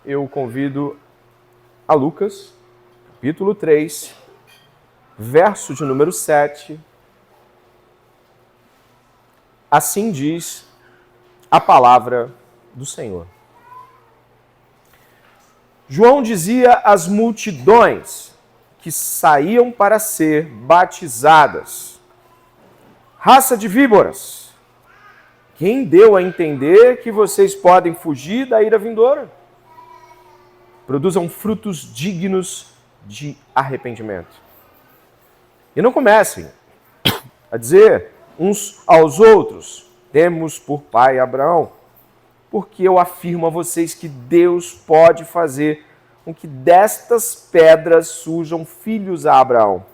eu convido a Lucas, capítulo 3, verso de número 7. Assim diz a palavra do Senhor. João dizia às multidões que saíam para ser batizadas: raça de víboras, quem deu a entender que vocês podem fugir da ira vindoura? Produzam frutos dignos de arrependimento. E não comecem a dizer uns aos outros: temos por pai Abraão, porque eu afirmo a vocês que Deus pode fazer com que destas pedras surjam filhos a Abraão.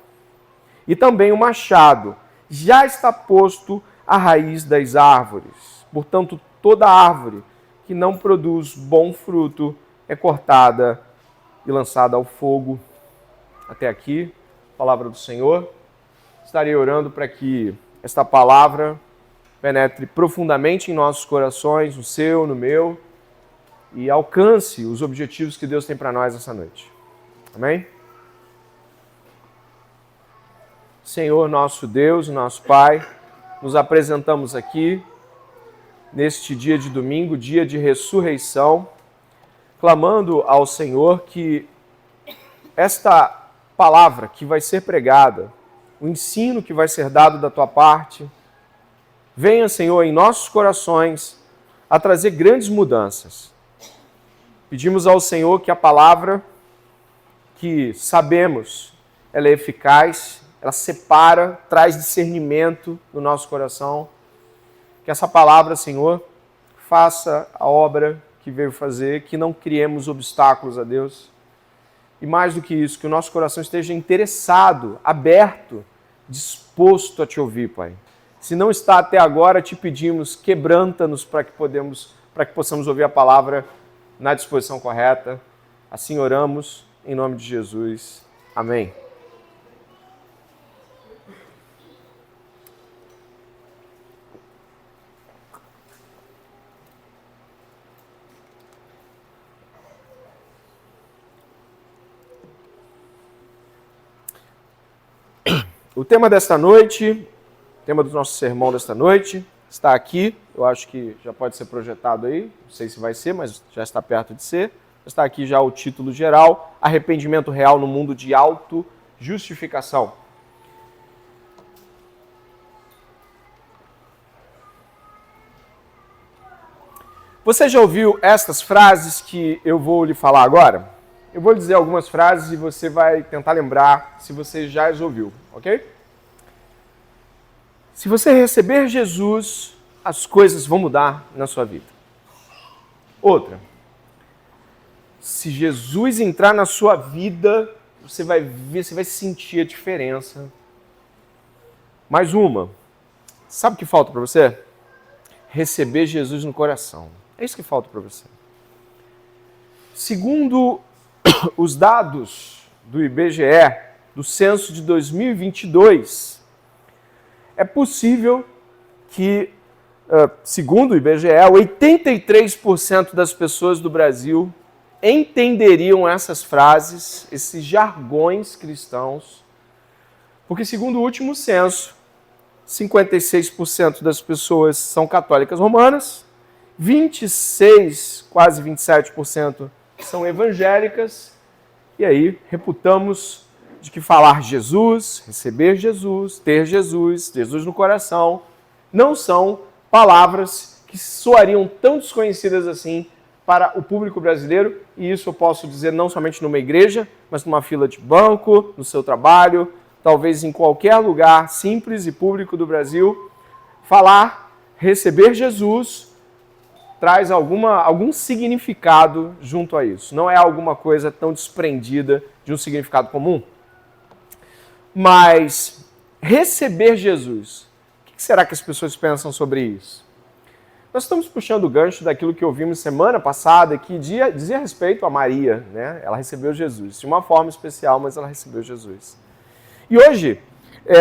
E também o machado já está posto à raiz das árvores. Portanto, toda árvore que não produz bom fruto é cortada e lançada ao fogo. Até aqui, palavra do Senhor. Estarei orando para que esta palavra penetre profundamente em nossos corações, no seu, no meu, e alcance os objetivos que Deus tem para nós essa noite. Amém? Senhor, nosso Deus, nosso Pai, nos apresentamos aqui neste dia de domingo, dia de ressurreição, clamando ao Senhor que esta palavra que vai ser pregada, o ensino que vai ser dado da Tua parte, venha, Senhor, em nossos corações a trazer grandes mudanças. Pedimos ao Senhor que a palavra, que sabemos, ela é eficaz, ela separa, traz discernimento no nosso coração. Que essa palavra, Senhor, faça a obra que veio fazer, que não criemos obstáculos a Deus. E mais do que isso, que o nosso coração esteja interessado, aberto, disposto a Te ouvir, Pai. Se não está até agora, Te pedimos, quebranta-nos para que possamos ouvir a palavra na disposição correta. Assim oramos, em nome de Jesus. Amém. O tema desta noite, o tema do nosso sermão desta noite, está aqui. Eu acho que já pode ser projetado aí. Não sei se vai ser, mas já está perto de ser. Está aqui já o título geral: Arrependimento real no mundo de autojustificação. Você já ouviu estas frases que eu vou lhe falar agora? Eu vou lhe dizer algumas frases e você vai tentar lembrar se você já as ouviu, ok? Se você receber Jesus, as coisas vão mudar na sua vida. Outra. Se Jesus entrar na sua vida, você vai ver, você vai sentir a diferença. Mais uma. Sabe o que falta para você? Receber Jesus no coração. É isso que falta para você. Segundo os dados do IBGE, do censo de 2022, é possível que, segundo o IBGE, 83% das pessoas do Brasil entenderiam essas frases, esses jargões cristãos, porque, segundo o último censo, 56% das pessoas são católicas romanas, 26%, quase 27% são evangélicas, e aí reputamos de que falar Jesus, receber Jesus, ter Jesus, Jesus no coração, não são palavras que soariam tão desconhecidas assim para o público brasileiro, e isso eu posso dizer não somente numa igreja, mas numa fila de banco, no seu trabalho, talvez em qualquer lugar simples e público do Brasil. Falar, receber Jesus, traz algum significado junto a isso. Não é alguma coisa tão desprendida de um significado comum. Mas receber Jesus, o que será que as pessoas pensam sobre isso? Nós estamos puxando o gancho daquilo que ouvimos semana passada, que dizia respeito a Maria, né? Ela recebeu Jesus, de uma forma especial, mas ela recebeu Jesus. E hoje,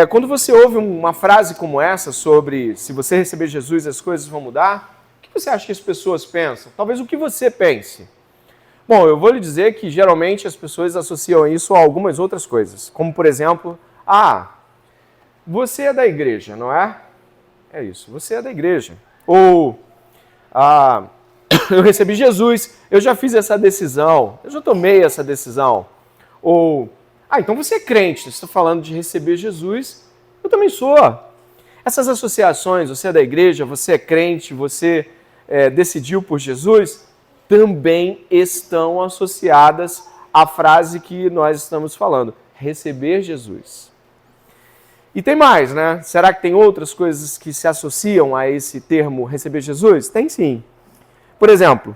quando você ouve uma frase como essa sobre se você receber Jesus as coisas vão mudar, o que você acha que as pessoas pensam? Talvez o que você pense. Bom, eu vou lhe dizer que geralmente as pessoas associam isso a algumas outras coisas, como por exemplo, você é da igreja, não é? É isso, você é da igreja. Ou, eu recebi Jesus, eu já fiz essa decisão, eu já tomei essa decisão. Ou, então você é crente, você está falando de receber Jesus, eu também sou. Essas associações, você é da igreja, você é crente, você decidiu por Jesus, também estão associadas à frase que nós estamos falando, receber Jesus. E tem mais, né? Será que tem outras coisas que se associam a esse termo receber Jesus? Tem sim. Por exemplo,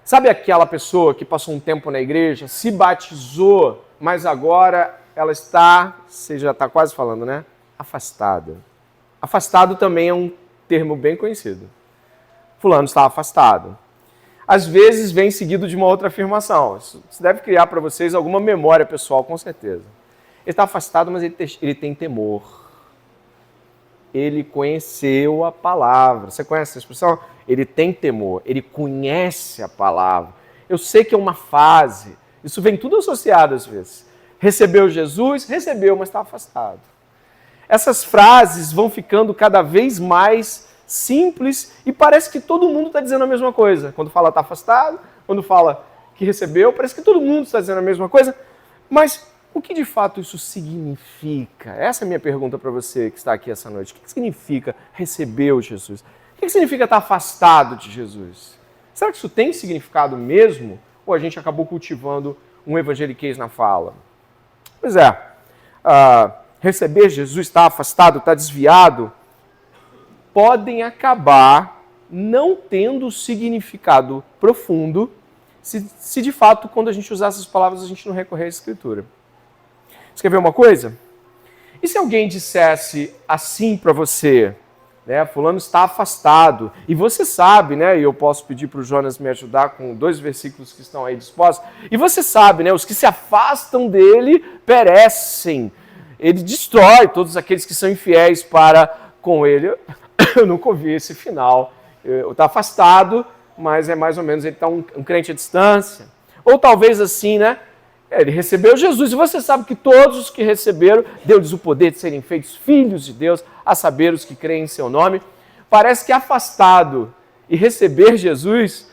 sabe aquela pessoa que passou um tempo na igreja, se batizou, mas agora ela está, você já está quase falando, né? Afastada. Afastado também é um termo bem conhecido. Fulano está afastado. Às vezes vem seguido de uma outra afirmação. Isso deve criar para vocês alguma memória pessoal, com certeza. Ele está afastado, mas ele tem temor. Ele conheceu a palavra. Você conhece essa expressão? Ele tem temor, ele conhece a palavra. Eu sei que é uma fase. Isso vem tudo associado às vezes. Recebeu Jesus? Recebeu, mas está afastado. Essas frases vão ficando cada vez mais simples e parece que todo mundo está dizendo a mesma coisa. Quando fala está afastado, quando fala que recebeu, parece que todo mundo está dizendo a mesma coisa. Mas o que de fato isso significa? Essa é a minha pergunta para você que está aqui essa noite. O que significa receber Jesus? O que significa estar afastado de Jesus? Será que isso tem significado mesmo? Ou a gente acabou cultivando um evangeliquez na fala? Pois é, receber Jesus, estar afastado, estar desviado, podem acabar não tendo significado profundo se de fato, quando a gente usar essas palavras, a gente não recorrer à Escritura. Você quer ver uma coisa? E se alguém dissesse assim para você, né, fulano está afastado, e você sabe, né, e eu posso pedir para o Jonas me ajudar com 2 versículos que estão aí dispostos, e você sabe, né, os que se afastam dele perecem, ele destrói todos aqueles que são infiéis para com ele. Eu nunca ouvi esse final. Está afastado, mas é mais ou menos, ele está um crente à distância. Ou talvez assim, né? Ele recebeu Jesus, e você sabe que todos os que receberam, deu-lhes o poder de serem feitos filhos de Deus, a saber, os que creem em seu nome. Parece que afastado e receber Jesus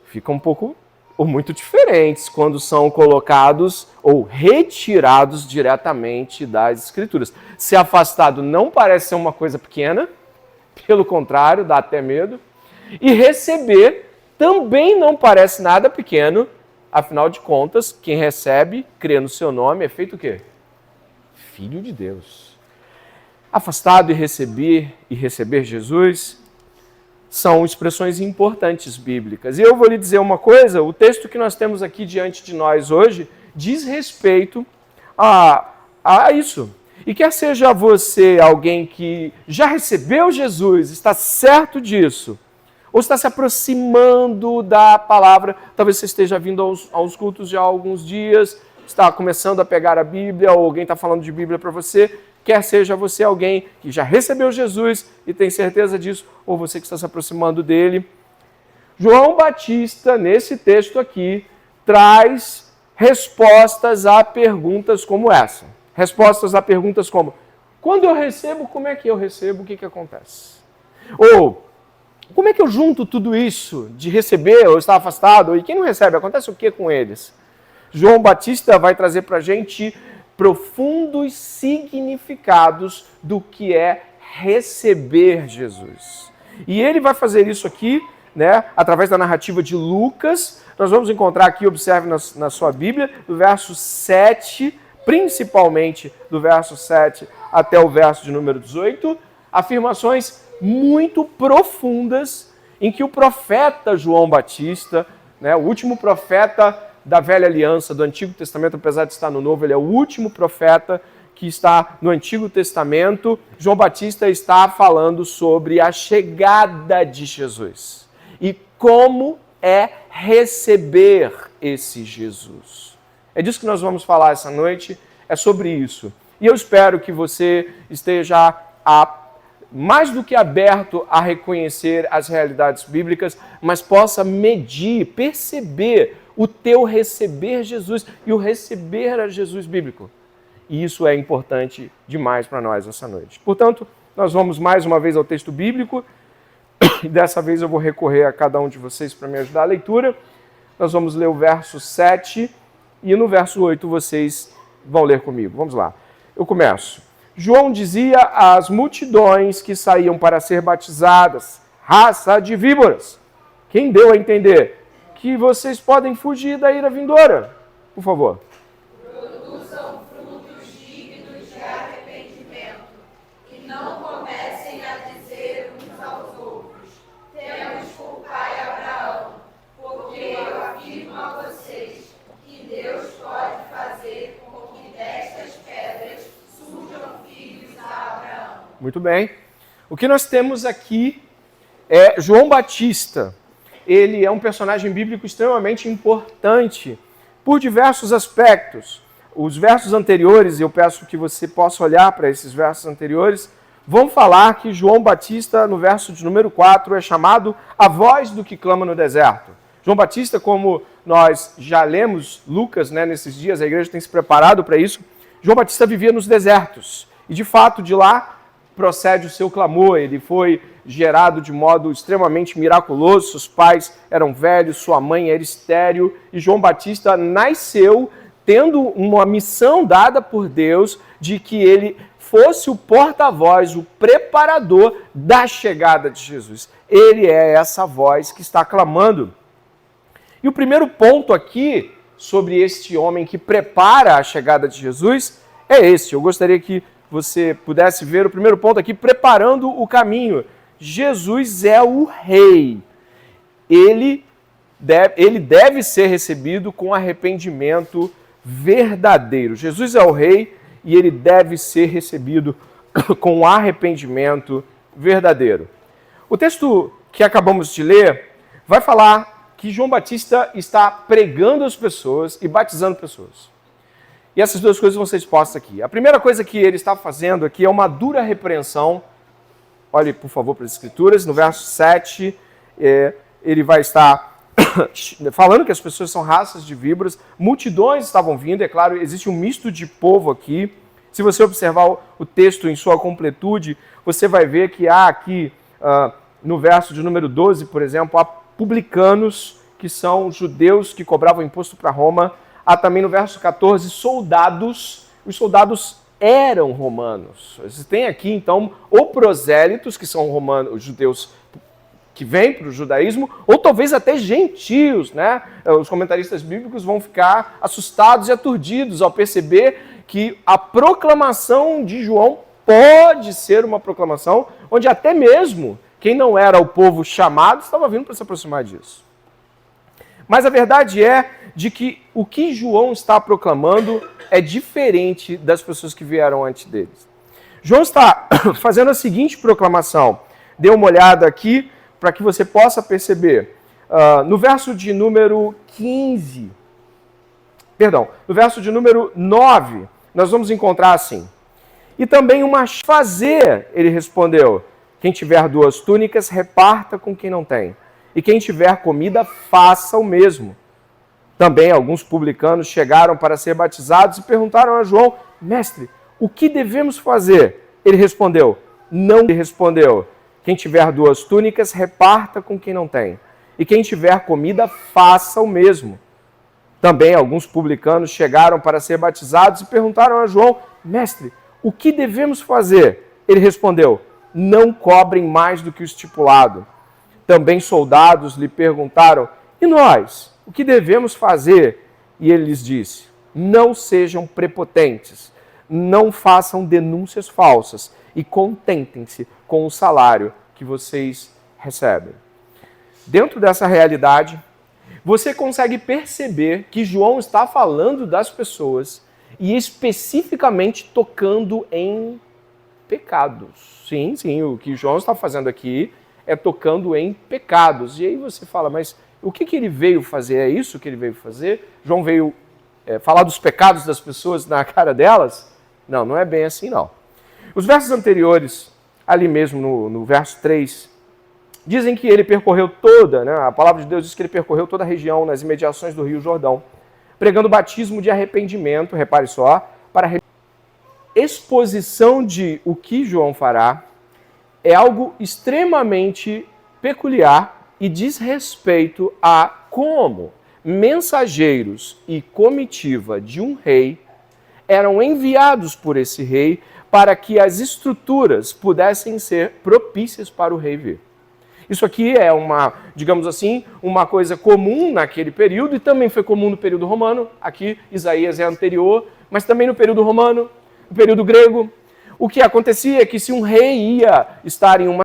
ficam um pouco ou muito diferentes quando são colocados ou retirados diretamente das Escrituras. Ser afastado não parece ser uma coisa pequena, pelo contrário, dá até medo. E receber também não parece nada pequeno, afinal de contas, quem recebe, crê no seu nome, é feito o quê? Filho de Deus. Afastado e receber Jesus são expressões importantes bíblicas. E eu vou lhe dizer uma coisa, o texto que nós temos aqui diante de nós hoje diz respeito a isso. E quer seja você alguém que já recebeu Jesus, está certo disso, ou está se aproximando da palavra, talvez você esteja vindo aos cultos já há alguns dias, está começando a pegar a Bíblia, ou alguém está falando de Bíblia para você, quer seja você alguém que já recebeu Jesus e tem certeza disso, ou você que está se aproximando dele. João Batista, nesse texto aqui, traz respostas a perguntas como essa. Respostas a perguntas como, quando eu recebo, como é que eu recebo, o que acontece? Ou, como é que eu junto tudo isso de receber ou estar afastado? E quem não recebe, acontece o que com eles? João Batista vai trazer para a gente profundos significados do que é receber Jesus. E ele vai fazer isso aqui, né, através da narrativa de Lucas. Nós vamos encontrar aqui, observe na sua Bíblia, do verso 7, principalmente do verso 7 até o verso de número 18, afirmações muito profundas em que o profeta João Batista, né, o último profeta da velha aliança, do Antigo Testamento, apesar de estar no Novo, ele é o último profeta que está no Antigo Testamento. João Batista está falando sobre a chegada de Jesus e como é receber esse Jesus. É disso que nós vamos falar essa noite, é sobre isso. E eu espero que você esteja mais do que aberto a reconhecer as realidades bíblicas, mas possa medir, perceber o teu receber Jesus e o receber a Jesus bíblico. E isso é importante demais para nós essa noite. Portanto, nós vamos mais uma vez ao texto bíblico, e dessa vez eu vou recorrer a cada um de vocês para me ajudar a leitura. Nós vamos ler o verso 7 e no verso 8 vocês vão ler comigo. Vamos lá. Eu começo. João dizia às multidões que saíam para ser batizadas, raça de víboras. Quem deu a entender que vocês podem fugir da ira vindoura? Por favor. Produzam frutos dignos de arrependimento e não comecem a dizer uns aos outros: temos por pai Abraão, porque eu afirmo a vocês que Deus pode fazer com que destas pedras surjam filhos a Abraão. Muito bem. O que nós temos aqui é João Batista. Ele é um personagem bíblico extremamente importante por diversos aspectos. Os versos anteriores, eu peço que você possa olhar para esses versos anteriores, vão falar que João Batista, no verso de número 4, é chamado a voz do que clama no deserto. João Batista, como nós já lemos Lucas, nesses dias, a igreja tem se preparado para isso, João Batista vivia nos desertos. E, de fato, de lá procede o seu clamor. Ele foi gerado de modo extremamente miraculoso. Seus pais eram velhos, sua mãe era estéril. E João Batista nasceu tendo uma missão dada por Deus de que ele fosse o porta-voz, o preparador da chegada de Jesus. Ele é essa voz que está clamando. E o primeiro ponto aqui sobre este homem que prepara a chegada de Jesus é este. Eu gostaria que você pudesse ver o primeiro ponto aqui, preparando o caminho. Jesus é o rei. Ele deve ser recebido com arrependimento verdadeiro. Jesus é o rei e ele deve ser recebido com arrependimento verdadeiro. O texto que acabamos de ler vai falar que João Batista está pregando as pessoas e batizando pessoas. E essas duas coisas vão ser expostas aqui. A primeira coisa que ele está fazendo aqui é uma dura repreensão. Olhe, por favor, para as Escrituras. No verso 7, ele vai estar falando que as pessoas são raças de víboras. Multidões estavam vindo, é claro, existe um misto de povo aqui. Se você observar o texto em sua completude, você vai ver que há aqui, no verso de número 12, por exemplo, há publicanos, que são judeus que cobravam imposto para Roma. Há também no verso 14, soldados. Os soldados eram romanos. Você tem aqui, então, ou prosélitos, que são romanos, os judeus que vêm para o judaísmo, ou talvez até gentios, né? Os comentaristas bíblicos vão ficar assustados e aturdidos ao perceber que a proclamação de João pode ser uma proclamação onde até mesmo quem não era o povo chamado estava vindo para se aproximar disso. Mas a verdade é de que o que João está proclamando é diferente das pessoas que vieram antes deles. João está fazendo a seguinte proclamação. Dê uma olhada aqui para que você possa perceber. No verso de número 15, no verso de número 9, nós vamos encontrar assim. E também uma fazer, ele respondeu, quem tiver 2 túnicas, reparta com quem não tem. E quem tiver comida, faça o mesmo. Também alguns publicanos chegaram para ser batizados e perguntaram a João, mestre, o que devemos fazer? Ele respondeu, não lhe respondeu. Quem tiver 2 túnicas, reparta com quem não tem. E quem tiver comida, faça o mesmo. Também alguns publicanos chegaram para ser batizados e perguntaram a João, mestre, o que devemos fazer? Ele respondeu, não cobrem mais do que o estipulado. Também soldados lhe perguntaram, e nós, o que devemos fazer? E ele lhes disse, não sejam prepotentes, não façam denúncias falsas e contentem-se com o salário que vocês recebem. Dentro dessa realidade, você consegue perceber que João está falando das pessoas e especificamente tocando em pecados. Sim, o que João está fazendo aqui é tocando em pecados. E aí você fala, mas o que ele veio fazer? É isso que ele veio fazer? João veio falar dos pecados das pessoas na cara delas? Não, não é bem assim não. Os versos anteriores ali mesmo no verso 3. Dizem que ele percorreu toda, né, a palavra de Deus diz que ele percorreu toda a região nas imediações do Rio Jordão, pregando batismo de arrependimento, repare só, para exposição de o que João fará é algo extremamente peculiar e diz respeito a como mensageiros e comitiva de um rei eram enviados por esse rei para que as estruturas pudessem ser propícias para o rei vir. Isso aqui é digamos assim, uma coisa comum naquele período e também foi comum no período romano. Aqui Isaías é anterior, mas também no período romano, no período grego. O que acontecia é que se um rei ia estar em uma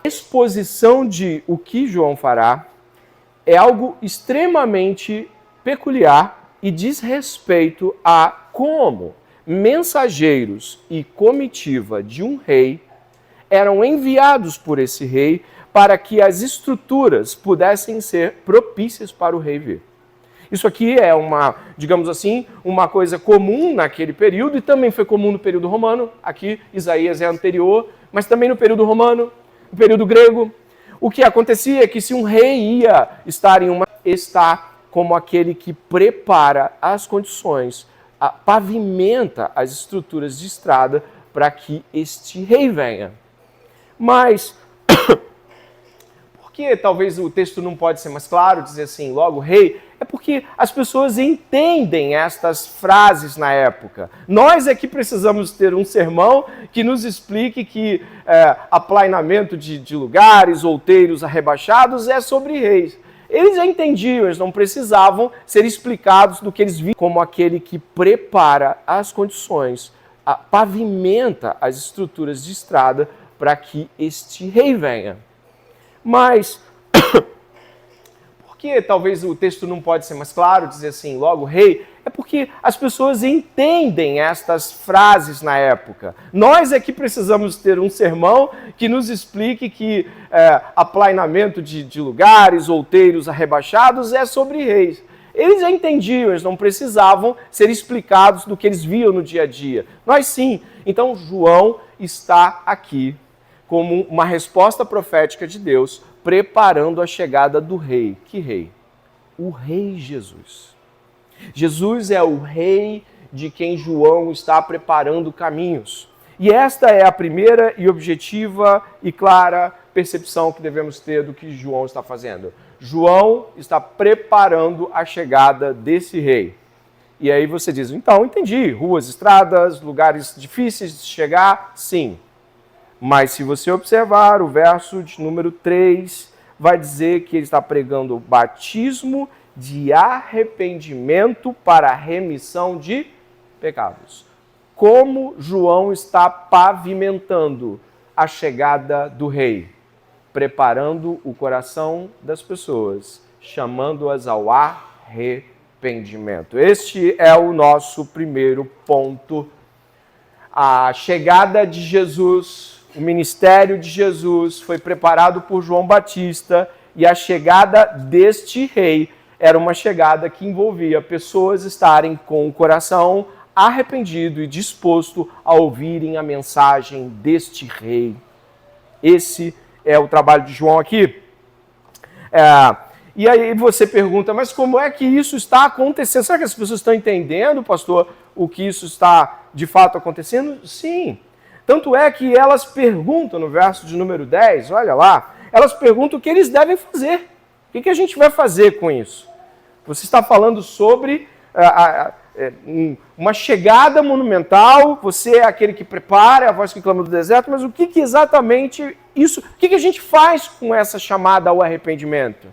exposição de o que João fará é algo extremamente peculiar e diz respeito a como mensageiros e comitiva de um rei eram enviados por esse rei para que as estruturas pudessem ser propícias para o rei vir. Isso aqui é digamos assim, uma coisa comum naquele período e também foi comum no período romano. Aqui Isaías é anterior, mas também no período romano, no período grego. O que acontecia é que se um rei ia estar como aquele que prepara as condições, pavimenta as estruturas de estrada para que este rei venha. Mas por que talvez o texto não pode ser mais claro, dizer assim, logo rei? É porque as pessoas entendem estas frases na época. Nós é que precisamos ter um sermão que nos explique que aplainamento de lugares, outeiros arrebaixados é sobre reis. Eles já entendiam, eles não precisavam ser explicados do que eles viam como aquele que prepara as condições, pavimenta as estruturas de estrada para que este rei venha. Mas por que talvez o texto não pode ser mais claro, dizer assim, logo rei? É porque as pessoas entendem estas frases na época. Nós é que precisamos ter um sermão que nos explique que aplainamento de lugares, outeiros arrebaixados é sobre reis. Eles já entendiam, eles não precisavam ser explicados do que eles viam no dia a dia. Nós sim. Então João está aqui como uma resposta profética de Deus, preparando a chegada do rei. Que rei? O rei Jesus. Jesus é o rei de quem João está preparando caminhos. E esta é a primeira e objetiva e clara percepção que devemos ter do que João está fazendo. João está preparando a chegada desse rei. E aí você diz, então, entendi, ruas, estradas, lugares difíceis de chegar, sim. Mas se você observar o verso de número 3, vai dizer que ele está pregando o batismo de arrependimento para a remissão de pecados. Como João está pavimentando a chegada do rei, preparando o coração das pessoas, chamando-as ao arrependimento. Este é o nosso primeiro ponto. A chegada de Jesus, o ministério de Jesus foi preparado por João Batista e a chegada deste rei era uma chegada que envolvia pessoas estarem com o coração arrependido e disposto a ouvirem a mensagem deste rei. Esse é o trabalho de João aqui. E aí você pergunta, mas como é que isso está acontecendo? Será que as pessoas estão entendendo, pastor, o que isso está de fato acontecendo? Sim. Tanto é que elas perguntam no verso de número 10, olha lá, elas perguntam o que eles devem fazer. O que a gente vai fazer com isso? Você está falando sobre uma chegada monumental, você é aquele que prepara, a voz que clama do deserto, mas o que exatamente isso, o que a gente faz com essa chamada ao arrependimento?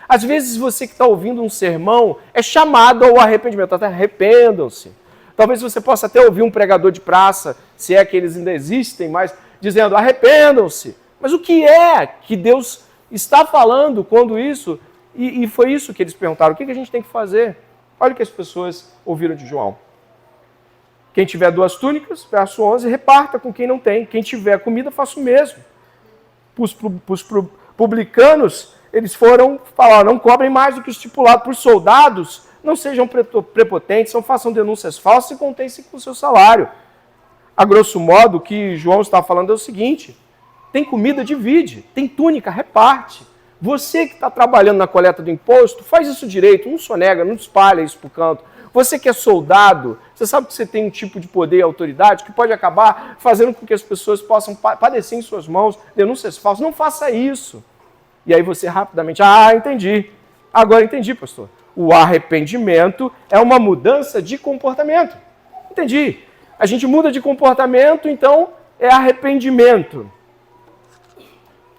Às vezes você que está ouvindo um sermão é chamado ao arrependimento, até arrependam-se. Talvez você possa até ouvir um pregador de praça, se é que eles ainda existem, mas dizendo arrependam-se. Mas o que é que Deus está falando quando isso? E foi isso que eles perguntaram, o que a gente tem que fazer? Olha o que as pessoas ouviram de João. Quem tiver 2 túnicas, verso 11, reparta com quem não tem. Quem tiver comida, faça o mesmo. Os publicanos, eles foram falar, não cobrem mais do que estipulado por soldados, não sejam prepotentes, não façam denúncias falsas e contem-se com o seu salário. A grosso modo, o que João está falando é o seguinte: tem comida, divide. Tem túnica, reparte. Você que está trabalhando na coleta do imposto, faz isso direito, não sonega, não espalha isso para o canto. Você que é soldado, você sabe que você tem um tipo de poder e autoridade que pode acabar fazendo com que as pessoas possam padecer em suas mãos denúncias falsas. Não faça isso. E aí você rapidamente, entendi. Agora entendi, pastor. O arrependimento é uma mudança de comportamento. Entendi. A gente muda de comportamento, então é arrependimento.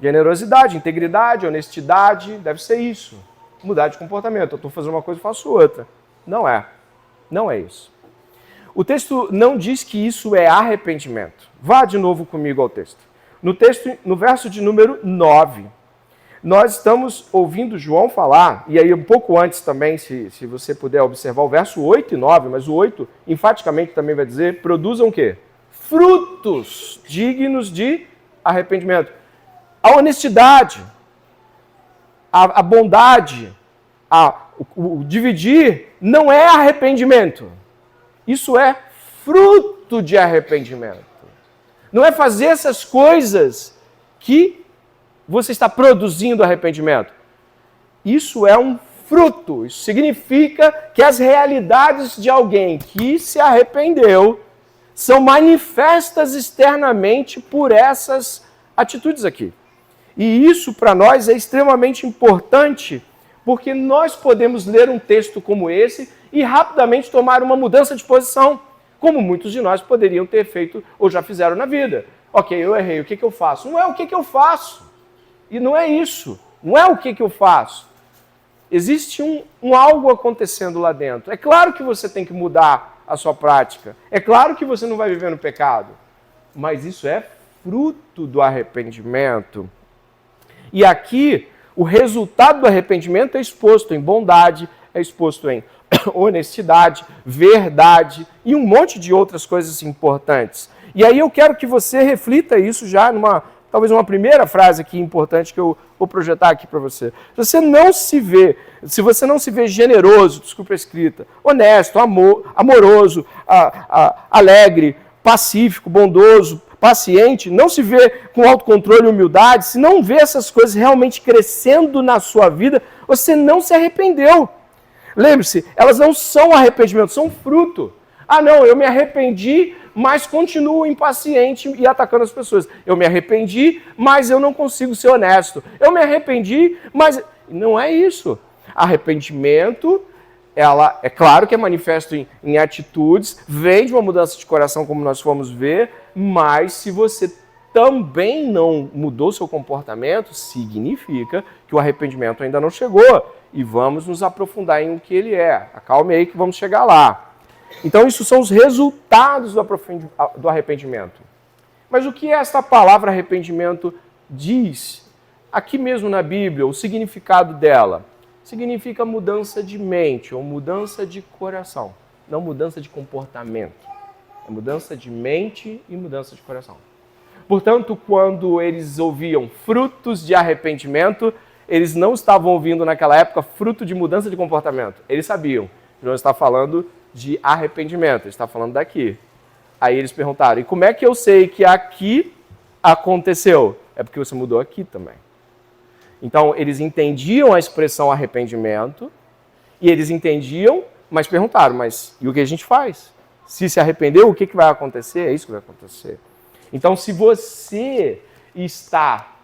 Generosidade, integridade, honestidade, deve ser isso. Mudar de comportamento. Eu estou fazendo uma coisa e faço outra. Não é. Não é isso. O texto não diz que isso é arrependimento. Vá de novo comigo ao texto. No texto, no verso de número 9, nós estamos ouvindo João falar, e aí um pouco antes também, se você puder observar o verso 8 e 9, mas o 8 enfaticamente também vai dizer, produzam o quê? Frutos dignos de arrependimento. A honestidade, a bondade, o dividir não é arrependimento. Isso é fruto de arrependimento. Não é fazer essas coisas que você está produzindo arrependimento. Isso é um fruto. Isso significa que as realidades de alguém que se arrependeu são manifestas externamente por essas atitudes aqui. E isso para nós é extremamente importante, porque nós podemos ler um texto como esse e rapidamente tomar uma mudança de posição, como muitos de nós poderiam ter feito ou já fizeram na vida. Ok, eu errei, o que eu faço? Não é o que eu faço. E não é isso. Não é o que eu faço. Existe um algo acontecendo lá dentro. É claro que você tem que mudar a sua prática. É claro que você não vai viver no pecado. Mas isso é fruto do arrependimento. E aqui, o resultado do arrependimento é exposto em bondade, é exposto em honestidade, verdade e um monte de outras coisas importantes. E aí eu quero que você reflita isso já talvez uma primeira frase aqui importante que eu vou projetar aqui para você. Se você não se vê generoso, desculpa a escrita, honesto, amoroso, alegre, pacífico, bondoso, paciente, não se vê com autocontrole e humildade, se não vê essas coisas realmente crescendo na sua vida, você não se arrependeu. Lembre-se, elas não são arrependimento, são fruto. Não, eu me arrependi, mas continuo impaciente e atacando as pessoas. Eu me arrependi, mas eu não consigo ser honesto. Eu me arrependi, mas não é isso. Arrependimento, ela é claro que é manifesto em atitudes, vem de uma mudança de coração, como nós fomos ver, mas se você também não mudou seu comportamento, significa que o arrependimento ainda não chegou. E vamos nos aprofundar em o que ele é. Acalme aí que vamos chegar lá. Então, isso são os resultados do arrependimento. Mas o que esta palavra arrependimento diz? Aqui mesmo na Bíblia, o significado dela. Significa mudança de mente ou mudança de coração. Não mudança de comportamento. É mudança de mente e mudança de coração. Portanto, quando eles ouviam frutos de arrependimento, eles não estavam ouvindo naquela época fruto de mudança de comportamento. Eles sabiam. João está falando de arrependimento, ele está falando daqui. Aí eles perguntaram, e como é que eu sei que aqui aconteceu? É porque você mudou aqui também. Então, eles entendiam a expressão arrependimento, e eles entendiam, mas perguntaram, mas e o que a gente faz? Se arrependeu, o que vai acontecer? É isso que vai acontecer. Então, se você está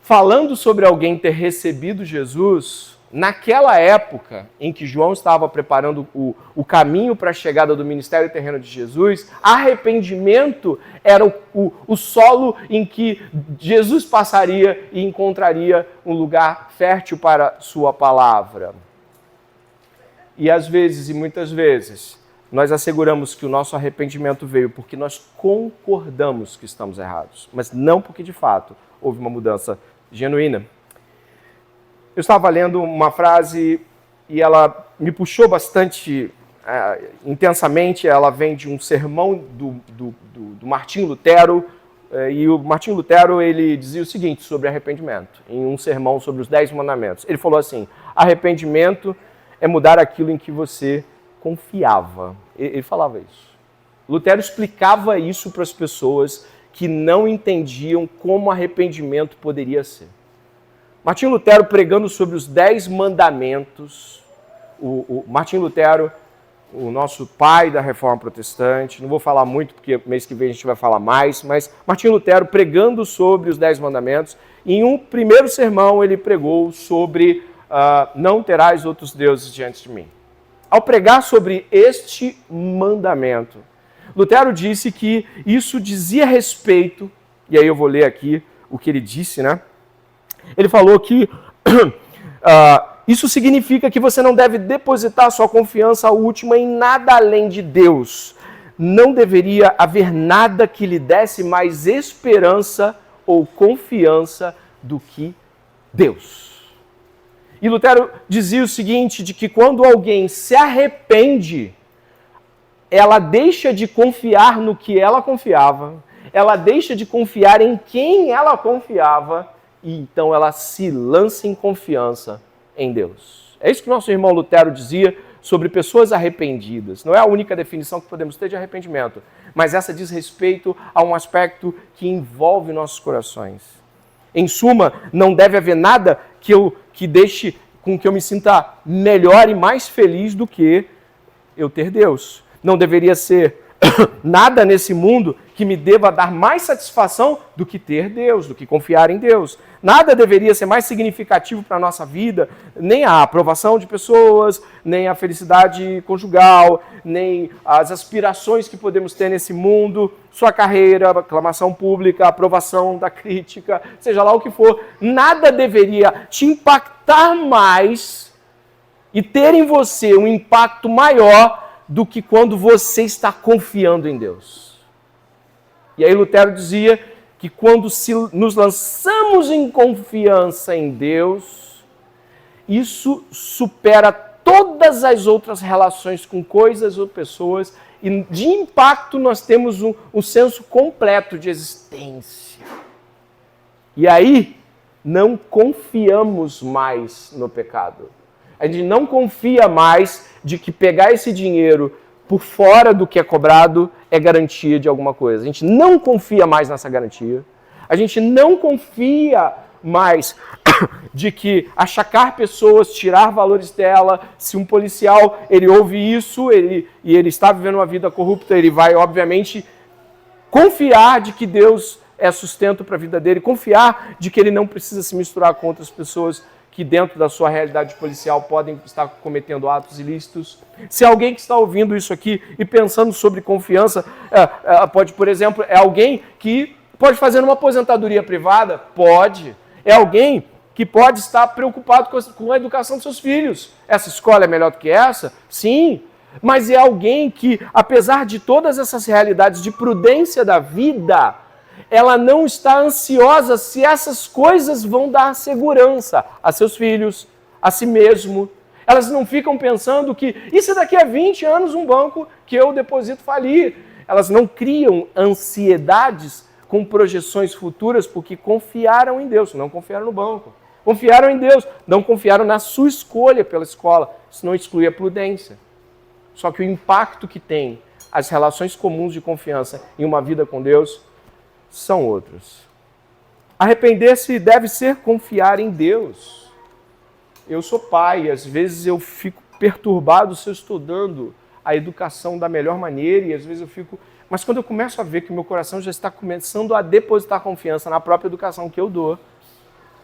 falando sobre alguém ter recebido Jesus, naquela época em que João estava preparando o caminho para a chegada do ministério terreno de Jesus, arrependimento era o solo em que Jesus passaria e encontraria um lugar fértil para sua palavra. E às vezes, e muitas vezes, nós asseguramos que o nosso arrependimento veio porque nós concordamos que estamos errados, mas não porque de fato houve uma mudança genuína. Eu estava lendo uma frase e ela me puxou bastante intensamente. Ela vem de um sermão do Martinho Lutero. E o Martinho Lutero ele dizia o seguinte sobre arrependimento, em um sermão sobre os 10 mandamentos. Ele falou assim, arrependimento é mudar aquilo em que você confiava. Ele falava isso. Lutero explicava isso para as pessoas que não entendiam como arrependimento poderia ser. Martinho Lutero, pregando sobre os 10 mandamentos, Martinho Lutero, o nosso pai da Reforma Protestante, não vou falar muito porque mês que vem a gente vai falar mais, mas Martinho Lutero pregando sobre os 10 mandamentos, em um primeiro sermão ele pregou sobre não terás outros deuses diante de mim. Ao pregar sobre este mandamento, Lutero disse que isso dizia respeito, e aí eu vou ler aqui o que ele disse, né? Ele falou que isso significa que você não deve depositar sua confiança última em nada além de Deus. Não deveria haver nada que lhe desse mais esperança ou confiança do que Deus. E Lutero dizia o seguinte, de que quando alguém se arrepende, ela deixa de confiar no que ela confiava, ela deixa de confiar em quem ela confiava, e então ela se lança em confiança em Deus. É isso que nosso irmão Lutero dizia sobre pessoas arrependidas. Não é a única definição que podemos ter de arrependimento, mas essa diz respeito a um aspecto que envolve nossos corações. Em suma, não deve haver nada que deixe com que eu me sinta melhor e mais feliz do que eu ter Deus. Não deveria ser nada nesse mundo que me deva dar mais satisfação do que ter Deus, do que confiar em Deus. Nada deveria ser mais significativo para a nossa vida, nem a aprovação de pessoas, nem a felicidade conjugal, nem as aspirações que podemos ter nesse mundo, sua carreira, aclamação pública, aprovação da crítica, seja lá o que for. Nada deveria te impactar mais e ter em você um impacto maior do que quando você está confiando em Deus. E aí Lutero dizia que quando nos lançamos em confiança em Deus, isso supera todas as outras relações com coisas ou pessoas, e de impacto nós temos um senso completo de existência. E aí não confiamos mais no pecado. A gente não confia mais de que pegar esse dinheiro por fora do que é cobrado é garantia de alguma coisa. A gente não confia mais nessa garantia. A gente não confia mais de que achacar pessoas, tirar valores dela, se um policial ele ouve isso e ele está vivendo uma vida corrupta, ele vai, obviamente, confiar de que Deus é sustento para a vida dele, confiar de que ele não precisa se misturar com outras pessoas que dentro da sua realidade policial podem estar cometendo atos ilícitos. Se alguém que está ouvindo isso aqui e pensando sobre confiança, pode, por exemplo, é alguém que pode fazer uma aposentadoria privada? Pode. É alguém que pode estar preocupado com a educação dos seus filhos. Essa escola é melhor do que essa? Sim. Mas é alguém que, apesar de todas essas realidades de prudência da vida, ela não está ansiosa se essas coisas vão dar segurança a seus filhos, a si mesmo. Elas não ficam pensando que, e se daqui a 20 anos um banco que eu deposito falir? Elas não criam ansiedades com projeções futuras porque confiaram em Deus, não confiaram no banco. Confiaram em Deus, não confiaram na sua escolha pela escola. Isso não exclui a prudência. Só que o impacto que tem as relações comuns de confiança em uma vida com Deus são outros. Arrepender-se deve ser confiar em Deus. Eu sou pai, às vezes eu fico perturbado se eu estou dando a educação da melhor maneira e às vezes eu fico... Mas quando eu começo a ver que o meu coração já está começando a depositar confiança na própria educação que eu dou,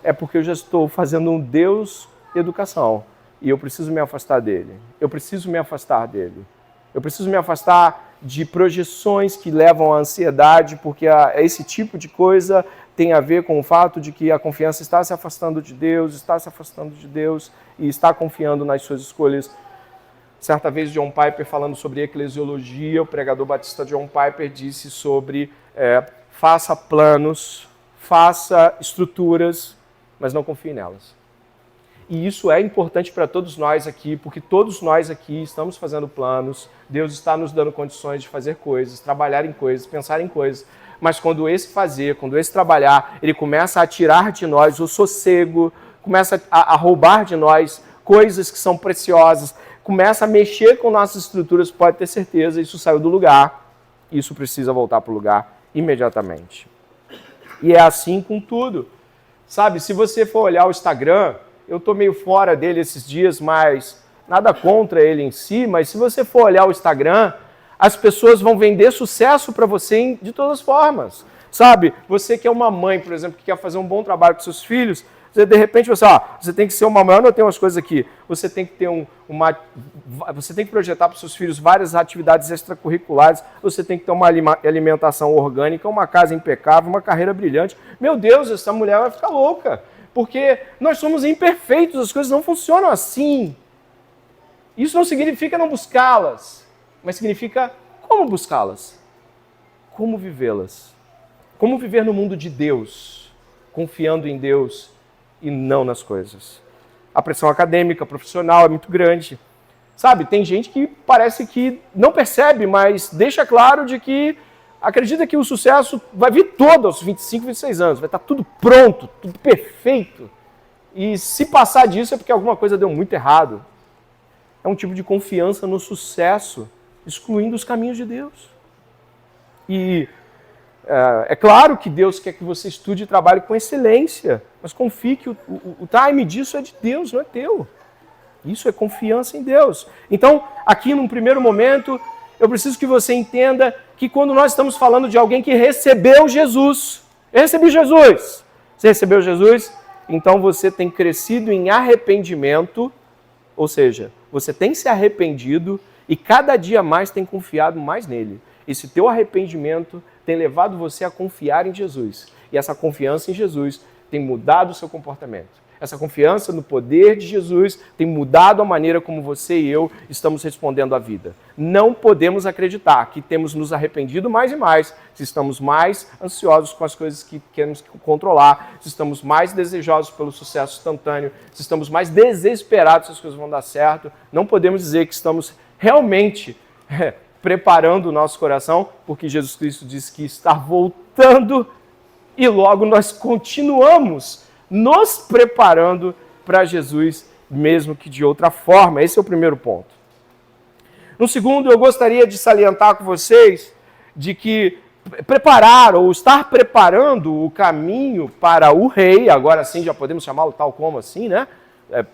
é porque eu já estou fazendo um Deus educação e eu preciso me afastar dele. Eu preciso me afastar dele. Eu preciso me afastar de projeções que levam à ansiedade, porque esse tipo de coisa tem a ver com o fato de que a confiança está se afastando de Deus e está confiando nas suas escolhas. Certa vez, John Piper, falando sobre eclesiologia, o pregador batista John Piper disse sobre faça planos, faça estruturas, mas não confie nelas. E isso é importante para todos nós aqui, porque todos nós aqui estamos fazendo planos, Deus está nos dando condições de fazer coisas, trabalhar em coisas, pensar em coisas, mas quando esse trabalhar, ele começa a tirar de nós o sossego, começa a roubar de nós coisas que são preciosas, começa a mexer com nossas estruturas, pode ter certeza, isso saiu do lugar. isso precisa voltar para o lugar imediatamente. E é assim com tudo. Sabe, se você for olhar o Instagram, eu estou meio fora dele esses dias, mas nada contra ele em si, mas se você for olhar o Instagram, as pessoas vão vender sucesso para você de todas as formas. Sabe, você que é uma mãe, por exemplo, que quer fazer um bom trabalho com seus filhos, você, de repente você tem que ser uma mãe, eu tenho umas coisas aqui, você tem que ter você tem que projetar para os seus filhos várias atividades extracurriculares, você tem que ter uma alimentação orgânica, uma casa impecável, uma carreira brilhante. Meu Deus, essa mulher vai ficar louca, porque nós somos imperfeitos, as coisas não funcionam assim. Isso não significa não buscá-las, mas significa como buscá-las, como vivê-las, como viver no mundo de Deus, confiando em Deus e não nas coisas. A pressão acadêmica, profissional é muito grande. Sabe, tem gente que parece que não percebe, mas deixa claro de que acredita que o sucesso vai vir todo aos 25, 26 anos, vai estar tudo pronto, tudo perfeito. E se passar disso é porque alguma coisa deu muito errado. É um tipo de confiança no sucesso, excluindo os caminhos de Deus. E é claro que Deus quer que você estude e trabalhe com excelência, mas confie que o time disso é de Deus, não é teu. Isso é confiança em Deus. Então, aqui num primeiro momento, eu preciso que você entenda que quando nós estamos falando de alguém que recebeu Jesus, eu recebi Jesus. Você recebeu Jesus? Então você tem crescido em arrependimento, ou seja, você tem se arrependido e cada dia mais tem confiado mais nele. Esse teu arrependimento tem levado você a confiar em Jesus. E essa confiança em Jesus tem mudado o seu comportamento. Essa confiança no poder de Jesus tem mudado a maneira como você e eu estamos respondendo à vida. Não podemos acreditar que temos nos arrependido mais e mais, se estamos mais ansiosos com as coisas que queremos controlar, se estamos mais desejosos pelo sucesso instantâneo, se estamos mais desesperados se as coisas vão dar certo. Não podemos dizer que estamos realmente preparando o nosso coração, porque Jesus Cristo disse que está voltando e logo nós continuamos nos preparando para Jesus, mesmo que de outra forma. Esse é o primeiro ponto. No segundo, eu gostaria de salientar com vocês de que preparar ou estar preparando o caminho para o rei, agora sim já podemos chamá-lo tal como assim, né?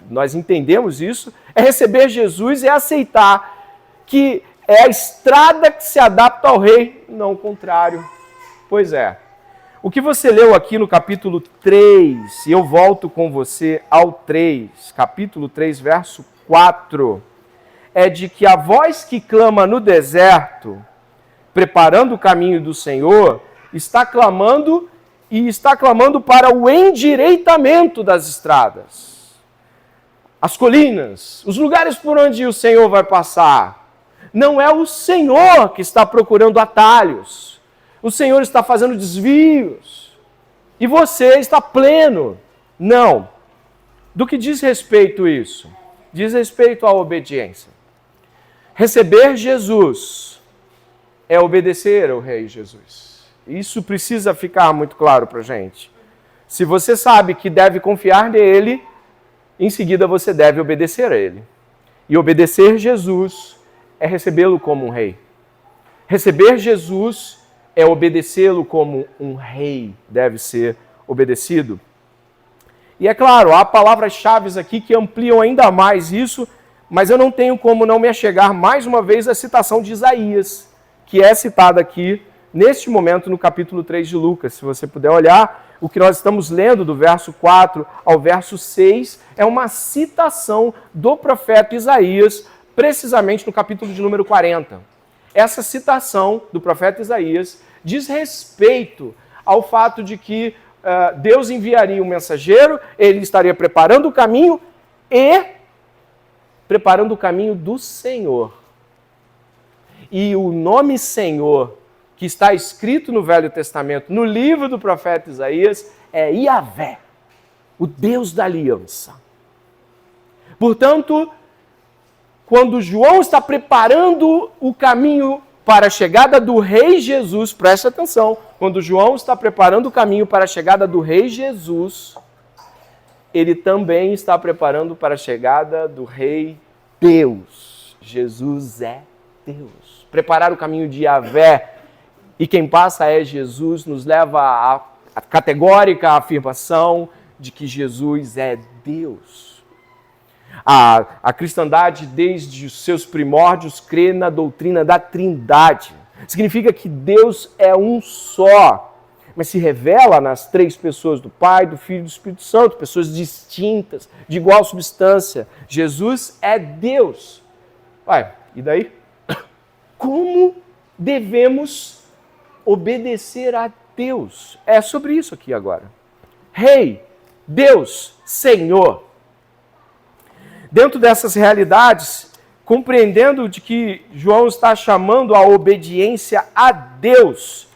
Nós entendemos isso, é receber Jesus e aceitar que é a estrada que se adapta ao rei, não o contrário. Pois é. O que você leu aqui no capítulo 3, e eu volto com você ao 3, capítulo 3, verso 4, é de que a voz que clama no deserto, preparando o caminho do Senhor, está clamando para o endireitamento das estradas. As colinas, os lugares por onde o Senhor vai passar. Não é o Senhor que está procurando atalhos. O Senhor está fazendo desvios. E você está pleno. Não. Do que diz respeito isso? Diz respeito à obediência. Receber Jesus é obedecer ao Rei Jesus. Isso precisa ficar muito claro para a gente. Se você sabe que deve confiar nele, em seguida você deve obedecer a ele. E obedecer Jesus é recebê-lo como um rei. Receber Jesus é obedecê-lo como um rei deve ser obedecido. E é claro, há palavras-chave aqui que ampliam ainda mais isso, mas eu não tenho como não me achegar mais uma vez à citação de Isaías, que é citada aqui, neste momento, no capítulo 3 de Lucas. Se você puder olhar, o que nós estamos lendo do verso 4 ao verso 6 é uma citação do profeta Isaías, precisamente no capítulo de número 40. Essa citação do profeta Isaías diz respeito ao fato de que Deus enviaria um mensageiro, ele estaria preparando o caminho e preparando o caminho do Senhor. E o nome Senhor, que está escrito no Velho Testamento, no livro do profeta Isaías, é Yahvé, o Deus da aliança. Portanto, quando João está preparando o caminho para a chegada do Rei Jesus, preste atenção, quando João está preparando o caminho para a chegada do Rei Jesus, ele também está preparando para a chegada do Rei Deus. Jesus é Deus. Preparar o caminho de Yahvé E quem passa é Jesus, nos leva à categórica afirmação de que Jesus é Deus. A cristandade, desde os seus primórdios, crê na doutrina da Trindade. Significa que Deus é um só, mas se revela nas três pessoas do Pai, do Filho e do Espírito Santo, pessoas distintas, de igual substância. Jesus é Deus. Ué, e daí? Como devemos obedecer a Deus? É sobre isso aqui agora. Rei, Deus, Senhor. Dentro dessas realidades, compreendendo de que João está chamando a obediência a Deus,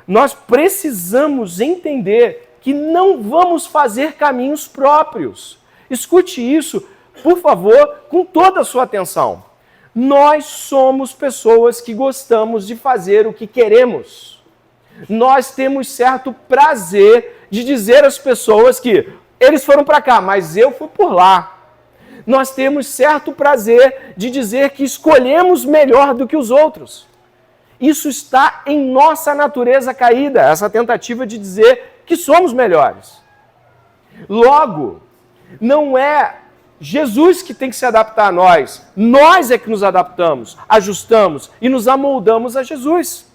nós precisamos entender que não vamos fazer caminhos próprios. Escute isso, por favor, com toda a sua atenção. Nós somos pessoas que gostamos de fazer o que queremos. Nós temos certo prazer de dizer às pessoas que eles foram para cá, mas eu fui por lá. Nós temos certo prazer de dizer que escolhemos melhor do que os outros. Isso está em nossa natureza caída, essa tentativa de dizer que somos melhores. Logo, não é Jesus que tem que se adaptar a nós é que nos adaptamos, ajustamos e nos amoldamos a Jesus.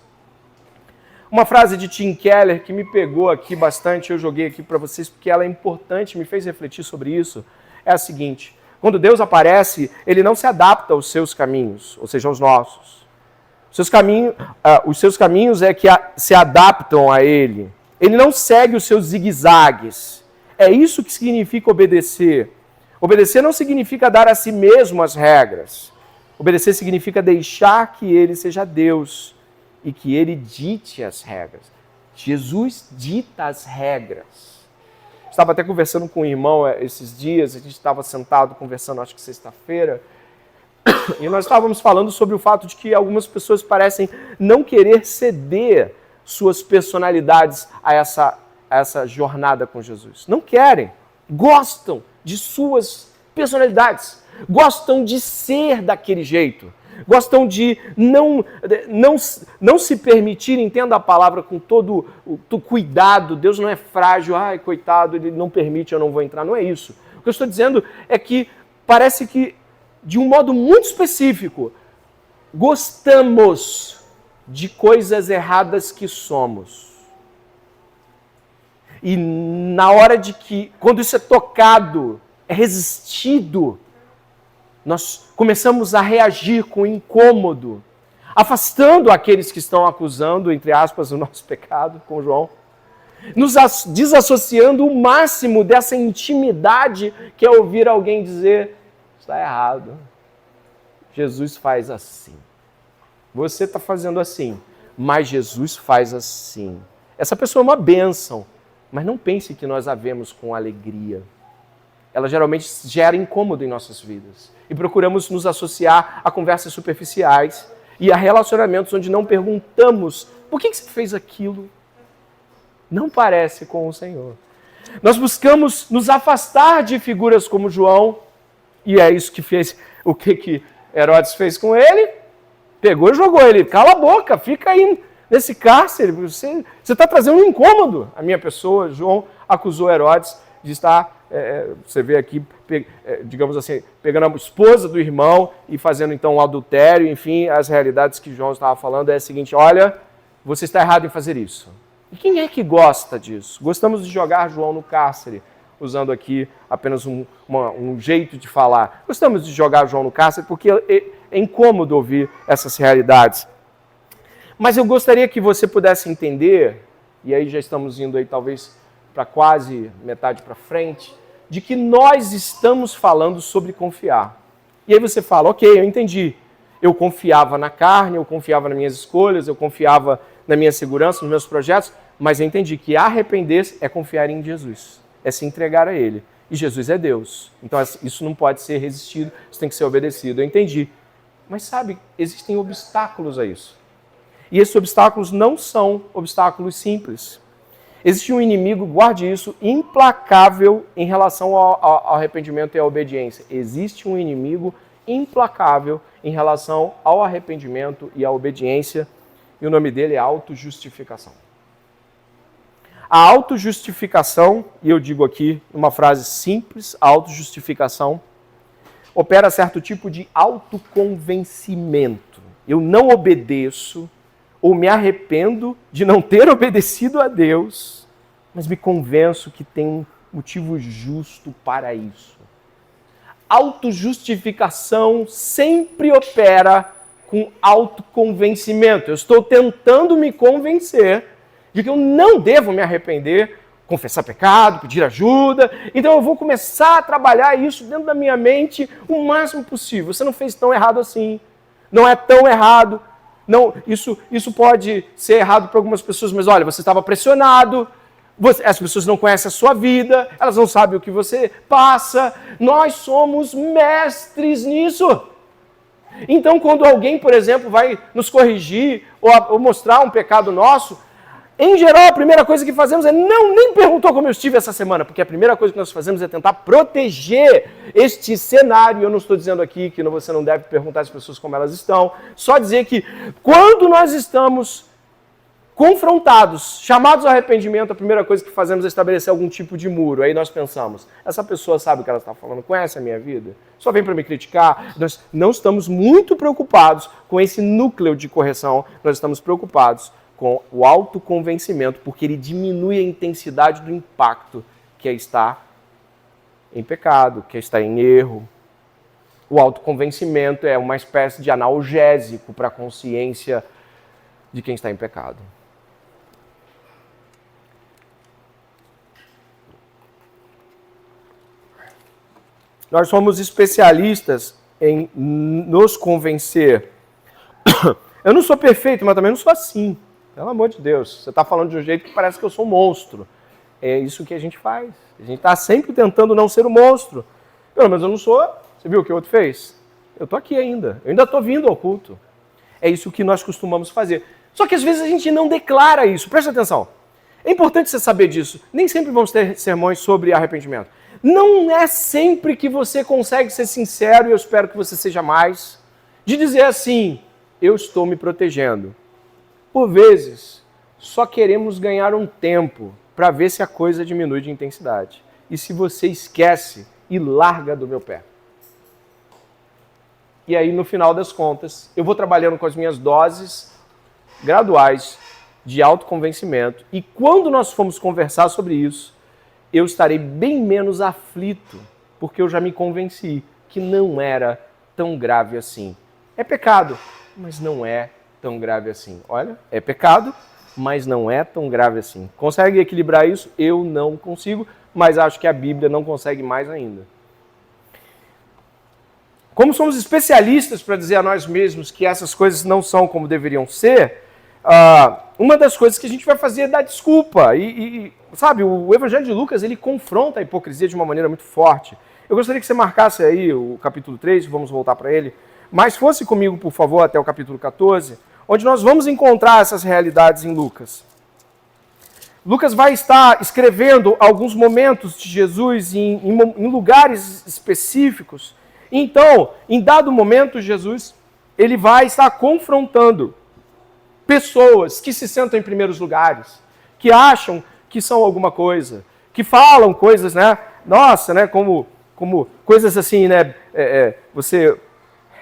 Uma frase de Tim Keller que me pegou aqui bastante, eu joguei aqui para vocês porque ela é importante, me fez refletir sobre isso, é a seguinte: quando Deus aparece, Ele não se adapta aos seus caminhos, ou seja, aos nossos. Os seus caminhos é que se adaptam a Ele. Ele não segue os seus zigue-zagues. É isso que significa obedecer. Obedecer não significa dar a si mesmo as regras. Obedecer significa deixar que Ele seja Deus e que Ele dite as regras. Jesus dita as regras. Estava até conversando com um irmão esses dias, a gente estava sentado conversando, acho que sexta-feira, e nós estávamos falando sobre o fato de que algumas pessoas parecem não querer ceder suas personalidades a essa jornada com Jesus. Não querem, gostam de suas personalidades, gostam de ser daquele jeito. Gostam de não se permitir, entenda a palavra com todo o cuidado. Deus não é frágil, ai, coitado, Ele não permite, eu não vou entrar. Não é isso. O que eu estou dizendo é que parece que, de um modo muito específico, gostamos de coisas erradas que somos. E na hora de que, quando isso é tocado, é resistido, nós começamos a reagir com incômodo, afastando aqueles que estão acusando, entre aspas, o nosso pecado, com João, nos desassociando o máximo dessa intimidade que é ouvir alguém dizer: está errado, Jesus faz assim, você está fazendo assim, mas Jesus faz assim. Essa pessoa é uma bênção, mas não pense que nós a vemos com alegria. Ela geralmente gera incômodo em nossas vidas. E procuramos nos associar a conversas superficiais e a relacionamentos onde não perguntamos: por que você fez aquilo? Não parece com o Senhor. Nós buscamos nos afastar de figuras como João, e é isso que fez. O que Herodes fez com ele? Pegou e jogou ele. Cala a boca, fica aí nesse cárcere. Você está trazendo um incômodo à minha pessoa. João acusou Herodes de estar... você vê aqui, digamos assim, pegando a esposa do irmão e fazendo então um adultério, enfim, as realidades que João estava falando é a seguinte: olha, você está errado em fazer isso. E quem é que gosta disso? Gostamos de jogar João no cárcere, usando aqui apenas um jeito de falar. Gostamos de jogar João no cárcere porque é incômodo ouvir essas realidades. Mas eu gostaria que você pudesse entender, e aí já estamos indo aí talvez para quase metade para frente, de que nós estamos falando sobre confiar. E aí você fala: ok, eu entendi. Eu confiava na carne, eu confiava nas minhas escolhas, eu confiava na minha segurança, nos meus projetos, mas eu entendi que arrepender-se é confiar em Jesus, é se entregar a Ele. E Jesus é Deus. Então isso não pode ser resistido, isso tem que ser obedecido. Eu entendi. Mas sabe, existem obstáculos a isso. E esses obstáculos não são obstáculos simples. Existe um inimigo, guarde isso, implacável em relação ao arrependimento e à obediência. Existe um inimigo implacável em relação ao arrependimento e à obediência. e o nome dele é autojustificação. A autojustificação, e eu digo aqui uma frase simples, a autojustificação opera certo tipo de autoconvencimento. Eu não obedeço ou me arrependo de não ter obedecido a Deus, mas me convenço que tem um motivo justo para isso. Autojustificação sempre opera com autoconvencimento. Eu estou tentando me convencer de que eu não devo me arrepender, confessar pecado, pedir ajuda. Então eu vou começar a trabalhar isso dentro da minha mente o máximo possível. Você não fez tão errado assim. Não é tão errado. Não, isso pode ser errado para algumas pessoas, mas olha, você estava pressionado. As pessoas não conhecem a sua vida, elas não sabem o que você passa. Nós somos mestres nisso. Então, quando alguém, por exemplo, vai nos corrigir ou mostrar um pecado nosso, em geral, a primeira coisa que fazemos é nem perguntou como eu estive essa semana, porque a primeira coisa que nós fazemos é tentar proteger este cenário. Eu não estou dizendo aqui que você não deve perguntar às pessoas como elas estão, só dizer que quando nós estamos confrontados, chamados ao arrependimento, a primeira coisa que fazemos é estabelecer algum tipo de muro. Aí nós pensamos, essa pessoa sabe o que ela está falando, conhece a minha vida? Só vem para me criticar? Nós não estamos muito preocupados com esse núcleo de correção, nós estamos preocupados com o autoconvencimento, porque ele diminui a intensidade do impacto que é estar em pecado, que é estar em erro. O autoconvencimento é uma espécie de analgésico para a consciência de quem está em pecado. Nós somos especialistas em nos convencer. Eu não sou perfeito, mas também não sou assim. Pelo amor de Deus, você está falando de um jeito que parece que eu sou um monstro. É isso que a gente faz. A gente está sempre tentando não ser um monstro. Pelo menos eu não sou. Você viu o que o outro fez? Eu estou aqui ainda. Eu ainda estou vindo ao culto. É isso que nós costumamos fazer. Só que às vezes a gente não declara isso. Presta atenção. É importante você saber disso. Nem sempre vamos ter sermões sobre arrependimento. Não é sempre que você consegue ser sincero, e eu espero que você seja mais, de dizer assim, eu estou me protegendo. Por vezes, só queremos ganhar um tempo para ver se a coisa diminui de intensidade. E se você esquece e larga do meu pé. E aí, no final das contas, eu vou trabalhando com as minhas doses graduais de autoconvencimento. E quando nós formos conversar sobre isso, eu estarei bem menos aflito, porque eu já me convenci que não era tão grave assim. É pecado, mas não é tão grave assim. Olha, é pecado, mas não é tão grave assim. Consegue equilibrar isso? Eu não consigo, mas acho que a Bíblia não consegue mais ainda. Como somos especialistas para dizer a nós mesmos que essas coisas não são como deveriam ser, uma das coisas que a gente vai fazer é dar desculpa. Sabe, o Evangelho de Lucas, ele confronta a hipocrisia de uma maneira muito forte. Eu gostaria que você marcasse aí o capítulo 3, vamos voltar para ele, mas fosse comigo, por favor, até o capítulo 14, onde nós vamos encontrar essas realidades em Lucas. Lucas vai estar escrevendo alguns momentos de Jesus em lugares específicos. Então, em dado momento, Jesus ele vai estar confrontando pessoas que se sentam em primeiros lugares, que acham que são alguma coisa, que falam coisas, né? Nossa, né? Como coisas assim, né? Você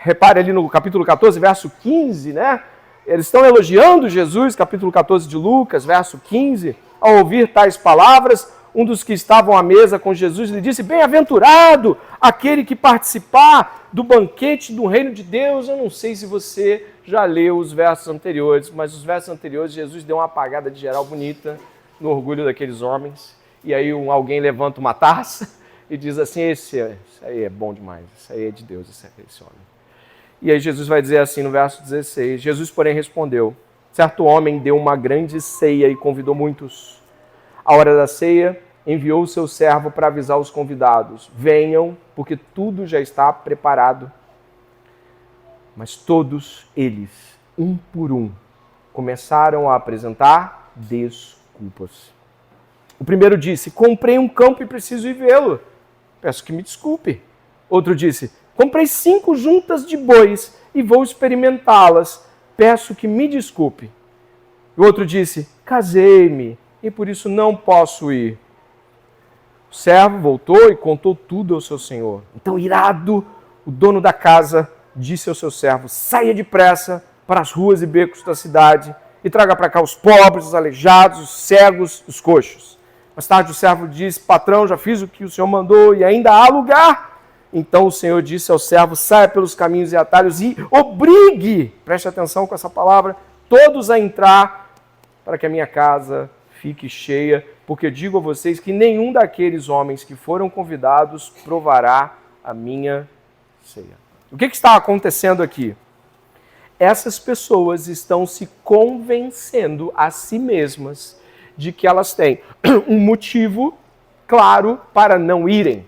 repare ali no capítulo 14, verso 15, né? Eles estão elogiando Jesus, capítulo 14 de Lucas, verso 15. Ao ouvir tais palavras, um dos que estavam à mesa com Jesus lhe disse, bem-aventurado aquele que participar do banquete do reino de Deus. Eu não sei se você já leu os versos anteriores, mas os versos anteriores Jesus deu uma apagada de geral bonita no orgulho daqueles homens. E aí alguém levanta uma taça e diz assim, esse aí é bom demais, isso aí é de Deus, esse homem. E aí Jesus vai dizer assim no verso 16, Jesus, porém, respondeu, certo homem deu uma grande ceia e convidou muitos. À hora da ceia, enviou o seu servo para avisar os convidados, venham, porque tudo já está preparado. Mas todos eles, um por um, começaram a apresentar desculpas. O primeiro disse, comprei um campo e preciso ir vê-lo. Peço que me desculpe. Outro disse, comprei 5 juntas de bois e vou experimentá-las. Peço que me desculpe. O outro disse: casei-me e por isso não posso ir. O servo voltou e contou tudo ao seu senhor. Então, irado, o dono da casa disse ao seu servo: saia depressa para as ruas e becos da cidade e traga para cá os pobres, os aleijados, os cegos, os coxos. Mais tarde o servo disse: patrão, já fiz o que o senhor mandou e ainda há lugar. Então o senhor disse ao servo: saia pelos caminhos e atalhos e obrigue, preste atenção com essa palavra, todos a entrar para que a minha casa fique cheia, porque digo a vocês que nenhum daqueles homens que foram convidados provará a minha ceia. O que está acontecendo aqui? Essas pessoas estão se convencendo a si mesmas de que elas têm um motivo claro para não irem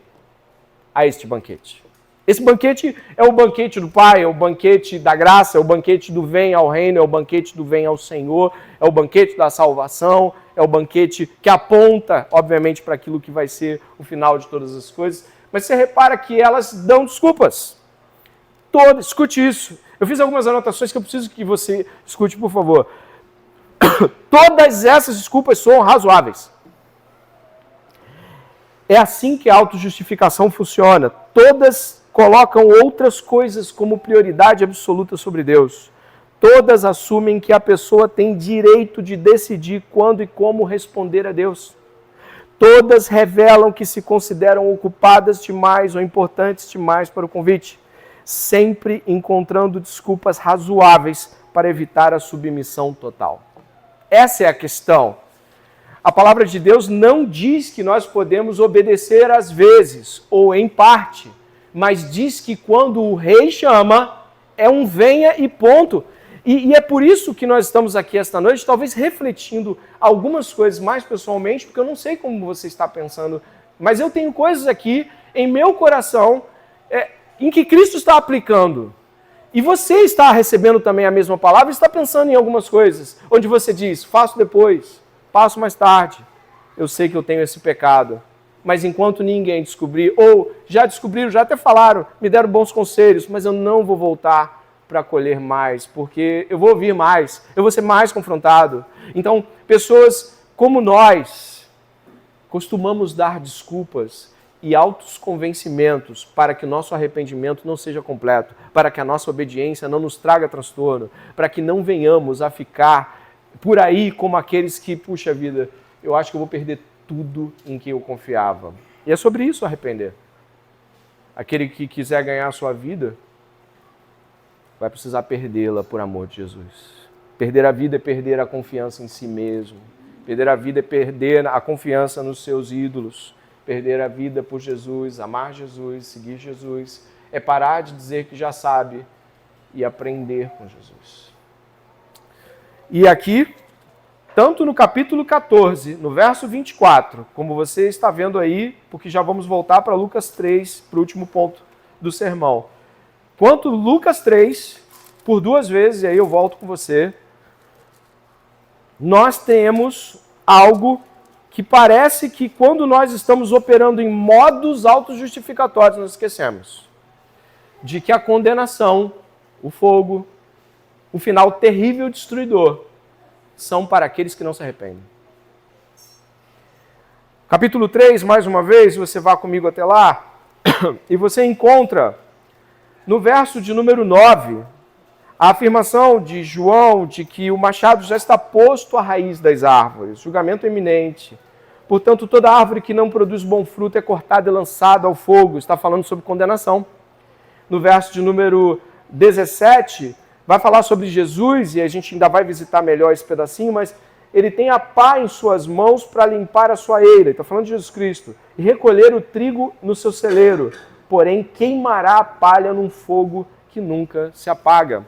a este banquete. Esse banquete é o banquete do Pai, é o banquete da graça, é o banquete do vem ao reino, é o banquete do vem ao Senhor, é o banquete da salvação, é o banquete que aponta, obviamente, para aquilo que vai ser o final de todas as coisas. Mas você repara que elas dão desculpas. Escute isso. Eu fiz algumas anotações que eu preciso que você escute, por favor. Todas essas desculpas são razoáveis. É assim que a autojustificação funciona. Todas colocam outras coisas como prioridade absoluta sobre Deus. Todas assumem que a pessoa tem direito de decidir quando e como responder a Deus. Todas revelam que se consideram ocupadas demais ou importantes demais para o convite, sempre encontrando desculpas razoáveis para evitar a submissão total. Essa é a questão. A palavra de Deus não diz que nós podemos obedecer às vezes ou em parte, mas diz que quando o rei chama, é um venha e ponto. E é por isso que nós estamos aqui esta noite, talvez refletindo algumas coisas mais pessoalmente, porque eu não sei como você está pensando, mas eu tenho coisas aqui em meu coração em que Cristo está aplicando. E você está recebendo também a mesma palavra e está pensando em algumas coisas, onde você diz: faço depois, passo mais tarde, eu sei que eu tenho esse pecado. Mas enquanto ninguém descobrir, ou já descobriram, já até falaram, me deram bons conselhos, mas eu não vou voltar para colher mais, porque eu vou ouvir mais, eu vou ser mais confrontado. Então, pessoas como nós costumamos dar desculpas e altos convencimentos para que o nosso arrependimento não seja completo, para que a nossa obediência não nos traga transtorno, para que não venhamos a ficar por aí como aqueles que, puxa vida, eu acho que eu vou perder tudo em que eu confiava. E é sobre isso arrepender. Aquele que quiser ganhar a sua vida vai precisar perdê-la por amor de Jesus. Perder a vida é perder a confiança em si mesmo. Perder a vida é perder a confiança nos seus ídolos. Perder a vida por Jesus, amar Jesus, seguir Jesus. É parar de dizer que já sabe e aprender com Jesus. E aqui, tanto no capítulo 14, no verso 24, como você está vendo aí, porque já vamos voltar para Lucas 3, para o último ponto do sermão. Quanto Lucas 3, por duas vezes, e aí eu volto com você, nós temos algo que parece que quando nós estamos operando em modos autojustificatórios, nós esquecemos de que a condenação, o fogo, o final terrível e destruidor, são para aqueles que não se arrependem. Capítulo 3, mais uma vez, você vá comigo até lá, e você encontra, no verso de número 9, a afirmação de João de que o machado já está posto à raiz das árvores, julgamento iminente. Portanto, toda árvore que não produz bom fruto é cortada e lançada ao fogo. Está falando sobre condenação. No verso de número 17, vai falar sobre Jesus, e a gente ainda vai visitar melhor esse pedacinho, mas ele tem a pá em suas mãos para limpar a sua eira. Está falando de Jesus Cristo. E recolher o trigo no seu celeiro, porém queimará a palha num fogo que nunca se apaga.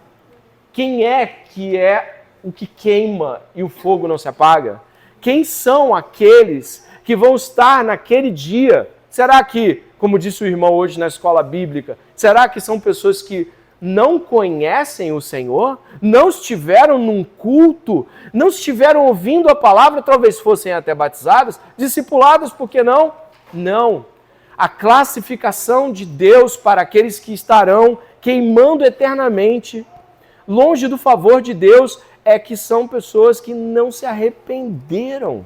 Quem é o que queima e o fogo não se apaga? Quem são aqueles que vão estar naquele dia? Será que, como disse o irmão hoje na escola bíblica, será que são pessoas que não conhecem o Senhor? Não estiveram num culto? Não estiveram ouvindo a palavra? Talvez fossem até batizadas? Discipuladas, por que não? Não. A classificação de Deus para aqueles que estarão queimando eternamente, longe do favor de Deus, é que são pessoas que não se arrependeram.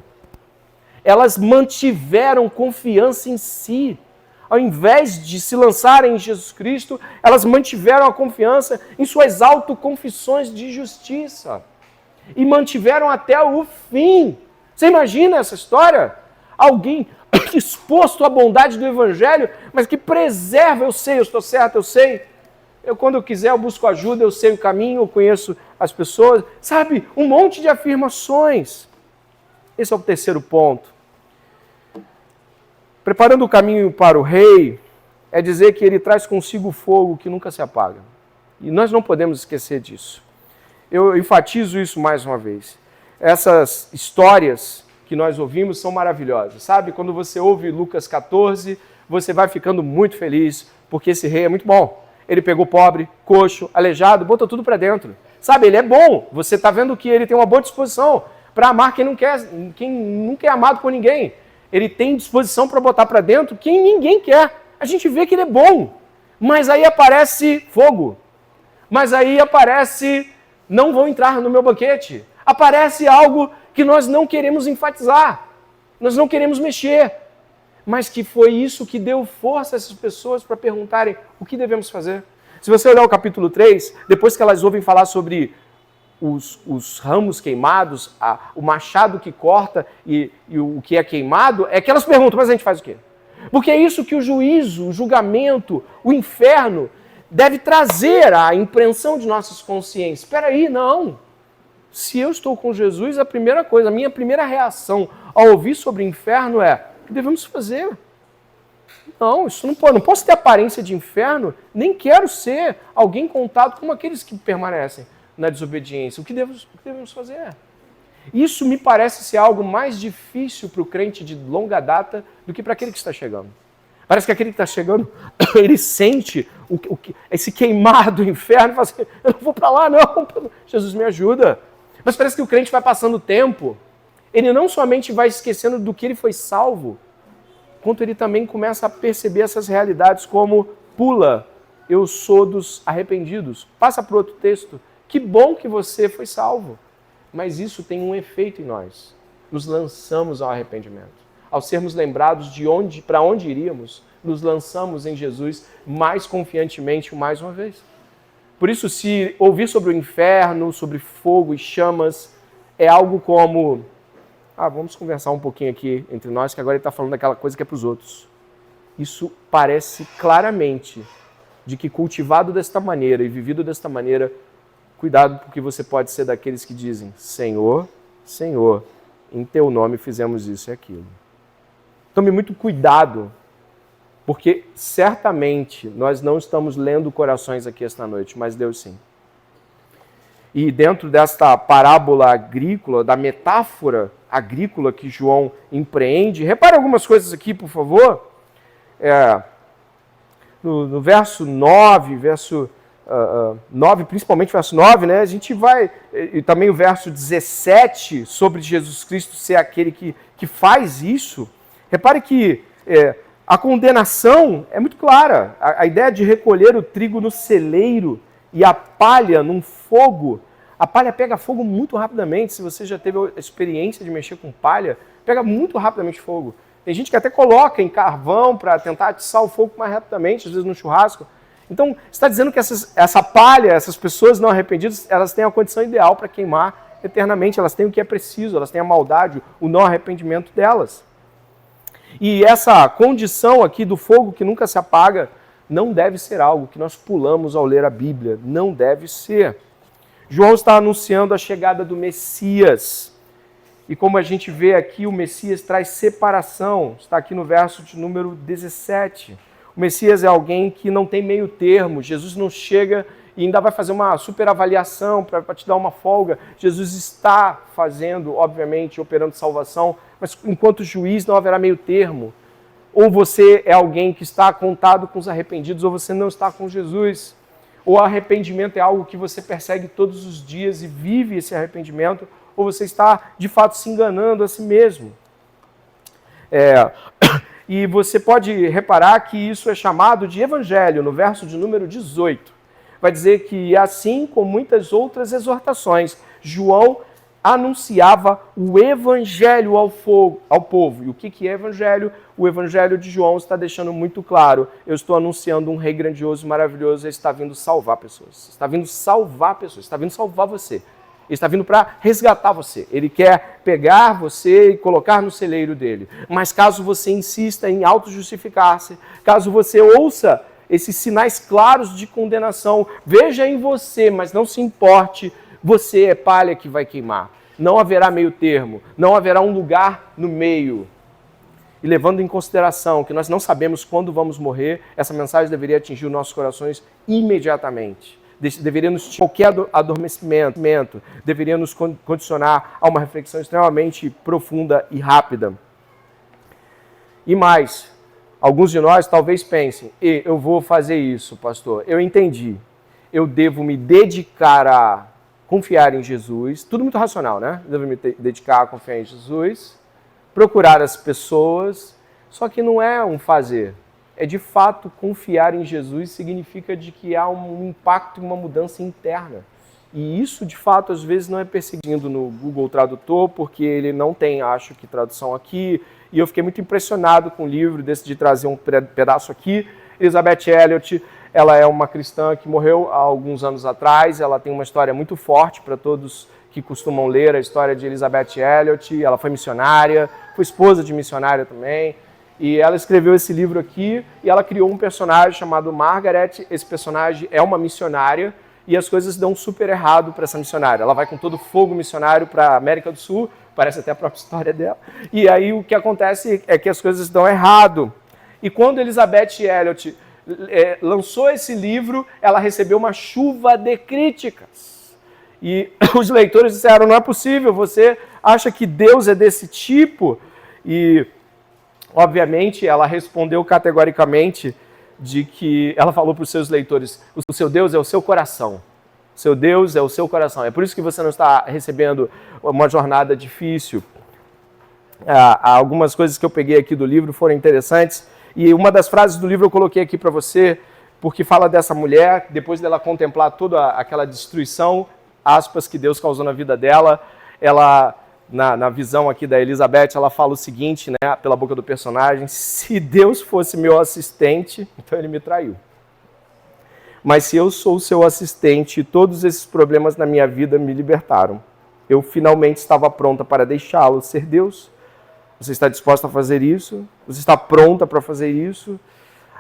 Elas mantiveram confiança em si. Ao invés de se lançarem em Jesus Cristo, elas mantiveram a confiança em suas autoconfissões de justiça. E mantiveram até o fim. Você imagina essa história? Alguém exposto à bondade do Evangelho, mas que preserva, eu sei, eu estou certo, eu sei. Quando eu quiser, eu busco ajuda, eu sei o caminho, eu conheço as pessoas. Sabe, um monte de afirmações. Esse é o terceiro ponto. Preparando o caminho para o rei, é dizer que ele traz consigo fogo que nunca se apaga. E nós não podemos esquecer disso. Eu enfatizo isso mais uma vez. Essas histórias que nós ouvimos são maravilhosas. Sabe, quando você ouve Lucas 14, você vai ficando muito feliz, porque esse rei é muito bom. Ele pegou pobre, coxo, aleijado, botou tudo para dentro. Sabe, ele é bom. Você está vendo que ele tem uma boa disposição para amar quem nunca é amado por ninguém. Ele tem disposição para botar para dentro quem ninguém quer. A gente vê que ele é bom. Mas aí aparece fogo. Mas aí aparece, não vão entrar no meu banquete. Aparece algo que nós não queremos enfatizar. Nós não queremos mexer. Mas que foi isso que deu força a essas pessoas para perguntarem o que devemos fazer. Se você olhar o capítulo 3, depois que elas ouvem falar sobre os ramos queimados, o machado que corta e o que é queimado, é que elas perguntam, mas a gente faz o quê? Porque é isso que o juízo, o julgamento, o inferno deve trazer à impreensão de nossas consciências. Espera aí, não. Se eu estou com Jesus, a primeira coisa, a minha primeira reação ao ouvir sobre o inferno é: o que devemos fazer? Não, isso não pode. Não posso ter aparência de inferno, nem quero ser alguém contado como aqueles que permanecem na desobediência. O que devemos fazer? Isso me parece ser algo mais difícil para o crente de longa data do que para aquele que está chegando. Parece que aquele que está chegando, ele sente esse queimar do inferno e fala assim: eu não vou para lá não, Jesus me ajuda. Mas parece que o crente vai passando o tempo, ele não somente vai esquecendo do que ele foi salvo, quanto ele também começa a perceber essas realidades como pula, eu sou dos arrependidos. Passa para outro texto. Que bom que você foi salvo. Mas isso tem um efeito em nós. Nos lançamos ao arrependimento. Ao sermos lembrados de para onde iríamos, nos lançamos em Jesus mais confiantemente mais uma vez. Por isso, se ouvir sobre o inferno, sobre fogo e chamas, é algo como: vamos conversar um pouquinho aqui entre nós, que agora ele está falando daquela coisa que é para os outros. Isso parece claramente de que cultivado desta maneira e vivido desta maneira, cuidado, porque você pode ser daqueles que dizem: Senhor, Senhor, em teu nome fizemos isso e aquilo. Tome muito cuidado, porque certamente nós não estamos lendo corações aqui esta noite, mas Deus sim. E dentro desta parábola agrícola, da metáfora agrícola que João empreende, repare algumas coisas aqui, por favor. No verso 9, principalmente verso 9, né, a gente vai, e também o verso 17, sobre Jesus Cristo ser aquele que faz isso. Repare que a condenação é muito clara. A ideia de recolher o trigo no celeiro e a palha num fogo. A palha pega fogo muito rapidamente. Se você já teve a experiência de mexer com palha, pega muito rapidamente fogo. Tem gente que até coloca em carvão para tentar atiçar o fogo mais rapidamente, às vezes no churrasco. Então, está dizendo que essa palha, essas pessoas não arrependidas, elas têm a condição ideal para queimar eternamente. Elas têm o que é preciso, elas têm a maldade, o não arrependimento delas. E essa condição aqui do fogo que nunca se apaga não deve ser algo que nós pulamos ao ler a Bíblia. Não deve ser. João está anunciando a chegada do Messias. E como a gente vê aqui, o Messias traz separação. Está aqui no verso de número 17. O Messias é alguém que não tem meio termo. Jesus não chega e ainda vai fazer uma super avaliação para te dar uma folga. Jesus está fazendo, obviamente, operando salvação, mas enquanto juiz não haverá meio termo. Ou você é alguém que está contado com os arrependidos, ou você não está com Jesus. Ou arrependimento é algo que você persegue todos os dias e vive esse arrependimento, ou você está, de fato, se enganando a si mesmo. E você pode reparar que isso é chamado de evangelho, no verso de número 18. Vai dizer que, assim como muitas outras exortações, João anunciava o evangelho ao povo. E o que é evangelho? O evangelho de João está deixando muito claro. Eu estou anunciando um rei grandioso, maravilhoso, ele está vindo salvar pessoas. Está vindo salvar pessoas, está vindo salvar você. Ele está vindo para resgatar você. Ele quer pegar você e colocar no celeiro dele. Mas caso você insista em auto-justificar-se, caso você ouça esses sinais claros de condenação, veja em você, mas não se importe, você é palha que vai queimar. Não haverá meio termo, não haverá um lugar no meio. E levando em consideração que nós não sabemos quando vamos morrer, essa mensagem deveria atingir os nossos corações imediatamente. Deveria nos qualquer adormecimento, deveria nos condicionar a uma reflexão extremamente profunda e rápida. E mais, alguns de nós talvez pensem, eu vou fazer isso, pastor, eu entendi, eu devo me dedicar a confiar em Jesus, tudo muito racional, né? Eu devo me dedicar a confiar em Jesus, procurar as pessoas, só que não é um fazer. É de fato confiar em Jesus significa de que há um impacto e uma mudança interna. E isso de fato às vezes não é perseguindo no Google Tradutor, porque ele não tem, acho que, tradução aqui. E eu fiquei muito impressionado com o livro, decidi trazer um pedaço aqui. Elizabeth Elliot, ela é uma cristã que morreu há alguns anos atrás, ela tem uma história muito forte para todos que costumam ler a história de Elizabeth Elliot. Ela foi missionária, foi esposa de missionária também. E ela escreveu esse livro aqui e ela criou um personagem chamado Margaret. Esse personagem é uma missionária e as coisas dão super errado para essa missionária. Ela vai com todo fogo missionário para a América do Sul, parece até a própria história dela. E aí o que acontece é que as coisas dão errado. E quando Elizabeth Elliot lançou esse livro, ela recebeu uma chuva de críticas. E os leitores disseram, não é possível, você acha que Deus é desse tipo? E obviamente, ela respondeu categoricamente de que ela falou para os seus leitores, o seu Deus é o seu coração. O seu Deus é o seu coração. É por isso que você não está recebendo uma jornada difícil. Algumas coisas que eu peguei aqui do livro foram interessantes. E uma das frases do livro eu coloquei aqui para você, porque fala dessa mulher, depois dela contemplar toda aquela destruição, aspas, que Deus causou na vida dela, ela... Na visão aqui da Elizabeth, ela fala o seguinte, né, pela boca do personagem, se Deus fosse meu assistente, então ele me traiu. Mas se eu sou o seu assistente, todos esses problemas na minha vida me libertaram. Eu finalmente estava pronta para deixá-lo ser Deus. Você está disposta a fazer isso? Você está pronta para fazer isso?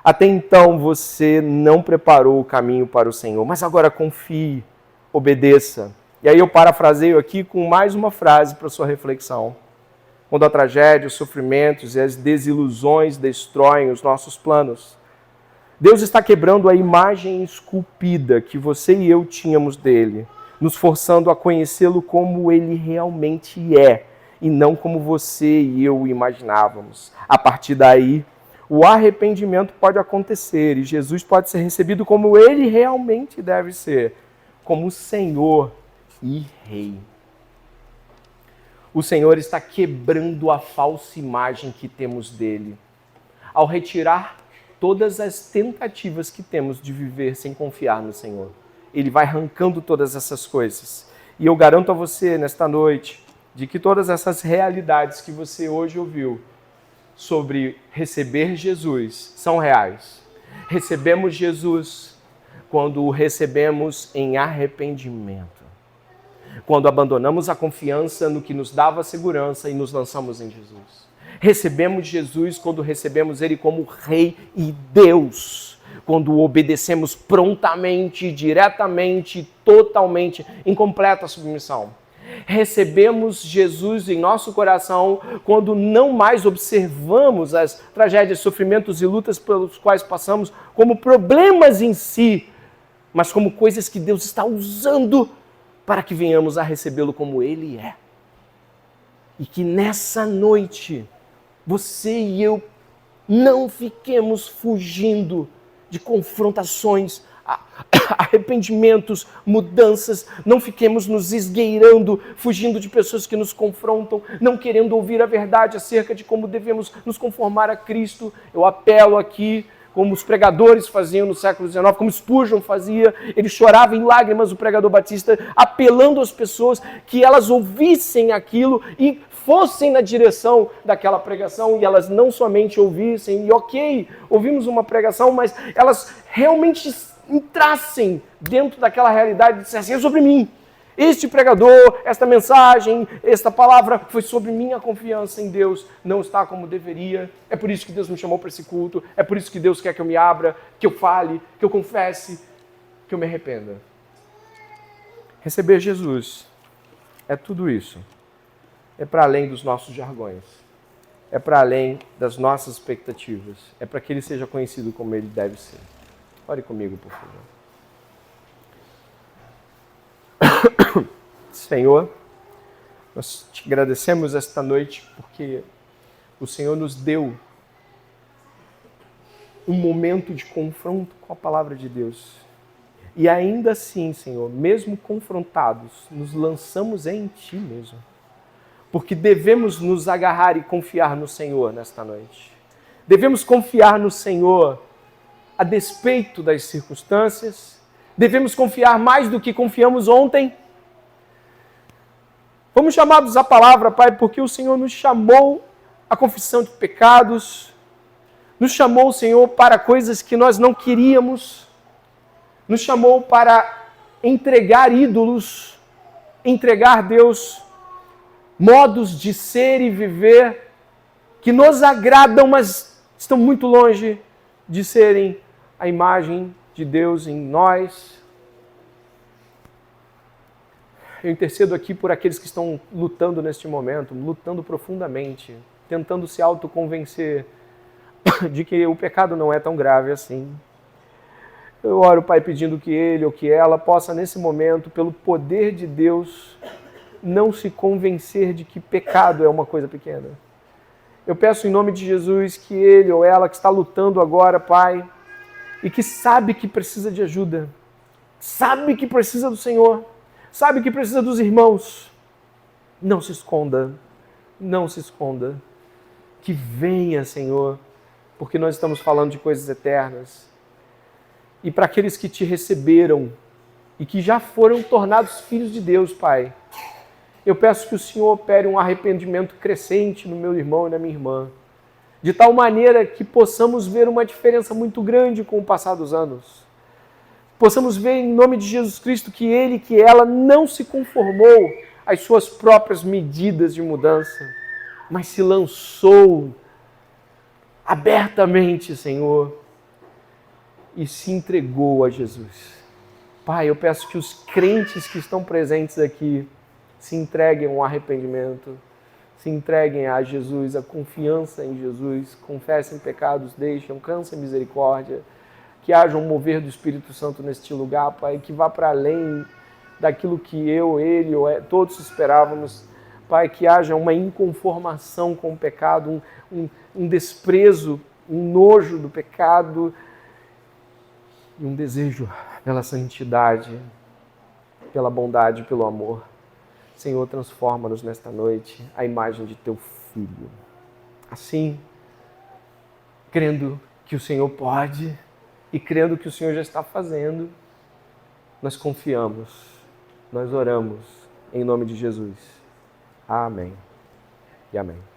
Até então você não preparou o caminho para o Senhor, mas agora confie, obedeça. E aí eu parafraseio aqui com mais uma frase para sua reflexão. Quando a tragédia, os sofrimentos e as desilusões destroem os nossos planos, Deus está quebrando a imagem esculpida que você e eu tínhamos dele, nos forçando a conhecê-lo como ele realmente é, e não como você e eu o imaginávamos. A partir daí, o arrependimento pode acontecer e Jesus pode ser recebido como ele realmente deve ser, como Senhor e Rei. O Senhor está quebrando a falsa imagem que temos dele, ao retirar todas as tentativas que temos de viver sem confiar no Senhor. Ele vai arrancando todas essas coisas. E eu garanto a você, nesta noite, de que todas essas realidades que você hoje ouviu sobre receber Jesus são reais. Recebemos Jesus quando o recebemos em arrependimento. Quando abandonamos a confiança no que nos dava segurança e nos lançamos em Jesus. Recebemos Jesus quando recebemos Ele como Rei e Deus. Quando obedecemos prontamente, diretamente, totalmente, em completa submissão. Recebemos Jesus em nosso coração quando não mais observamos as tragédias, sofrimentos e lutas pelos quais passamos como problemas em si, mas como coisas que Deus está usando para que venhamos a recebê-lo como Ele é. E que nessa noite, você e eu não fiquemos fugindo de confrontações, arrependimentos, mudanças, não fiquemos nos esgueirando, fugindo de pessoas que nos confrontam, não querendo ouvir a verdade acerca de como devemos nos conformar a Cristo. Eu apelo aqui como os pregadores faziam no século XIX, como Spurgeon fazia. Ele chorava em lágrimas, o pregador batista, apelando às pessoas que elas ouvissem aquilo e fossem na direção daquela pregação, e elas não somente ouvissem, e ok, ouvimos uma pregação, mas elas realmente entrassem dentro daquela realidade e dissessem: é sobre mim. Este pregador, esta mensagem, esta palavra foi sobre minha confiança em Deus, não está como deveria. É por isso que Deus me chamou para esse culto, é por isso que Deus quer que eu me abra, que eu fale, que eu confesse, que eu me arrependa. Receber Jesus é tudo isso. É para além dos nossos jargões, é para além das nossas expectativas, é para que Ele seja conhecido como Ele deve ser. Ore comigo, por favor. Senhor, nós te agradecemos esta noite porque o Senhor nos deu um momento de confronto com a palavra de Deus. E ainda assim, Senhor, mesmo confrontados, nos lançamos em Ti mesmo. Porque devemos nos agarrar e confiar no Senhor nesta noite. Devemos confiar no Senhor a despeito das circunstâncias. Devemos confiar mais do que confiamos ontem. Fomos chamados à palavra, Pai, porque o Senhor nos chamou à confissão de pecados, nos chamou, Senhor, para coisas que nós não queríamos, nos chamou para entregar ídolos, entregar, Deus, modos de ser e viver que nos agradam, mas estão muito longe de serem a imagem de Deus em nós. Eu intercedo aqui por aqueles que estão lutando neste momento, lutando profundamente, tentando se autoconvencer de que o pecado não é tão grave assim. Eu oro, Pai, pedindo que ele ou que ela possa, nesse momento, pelo poder de Deus, não se convencer de que pecado é uma coisa pequena. Eu peço em nome de Jesus que ele ou ela que está lutando agora, Pai, e que sabe que precisa de ajuda, sabe que precisa do Senhor, sabe que precisa dos irmãos, não se esconda, não se esconda. Que venha, Senhor, porque nós estamos falando de coisas eternas. E para aqueles que te receberam e que já foram tornados filhos de Deus, Pai, eu peço que o Senhor opere um arrependimento crescente no meu irmão e na minha irmã, de tal maneira que possamos ver uma diferença muito grande com o passar dos anos. Possamos ver em nome de Jesus Cristo que ele, que ela não se conformou às suas próprias medidas de mudança, mas se lançou abertamente, Senhor, e se entregou a Jesus. Pai, eu peço que os crentes que estão presentes aqui se entreguem ao arrependimento, se entreguem a Jesus, a confiança em Jesus, confessem pecados, deixem, alcancem misericórdia, que haja um mover do Espírito Santo neste lugar, Pai, que vá para além daquilo que eu, ele, todos esperávamos. Pai, que haja uma inconformação com o pecado, um desprezo, um nojo do pecado e um desejo pela santidade, pela bondade, pelo amor. Senhor, transforma-nos nesta noite à imagem de Teu Filho. Assim, crendo que o Senhor pode e crendo que o Senhor já está fazendo, nós confiamos, nós oramos em nome de Jesus. Amém e amém.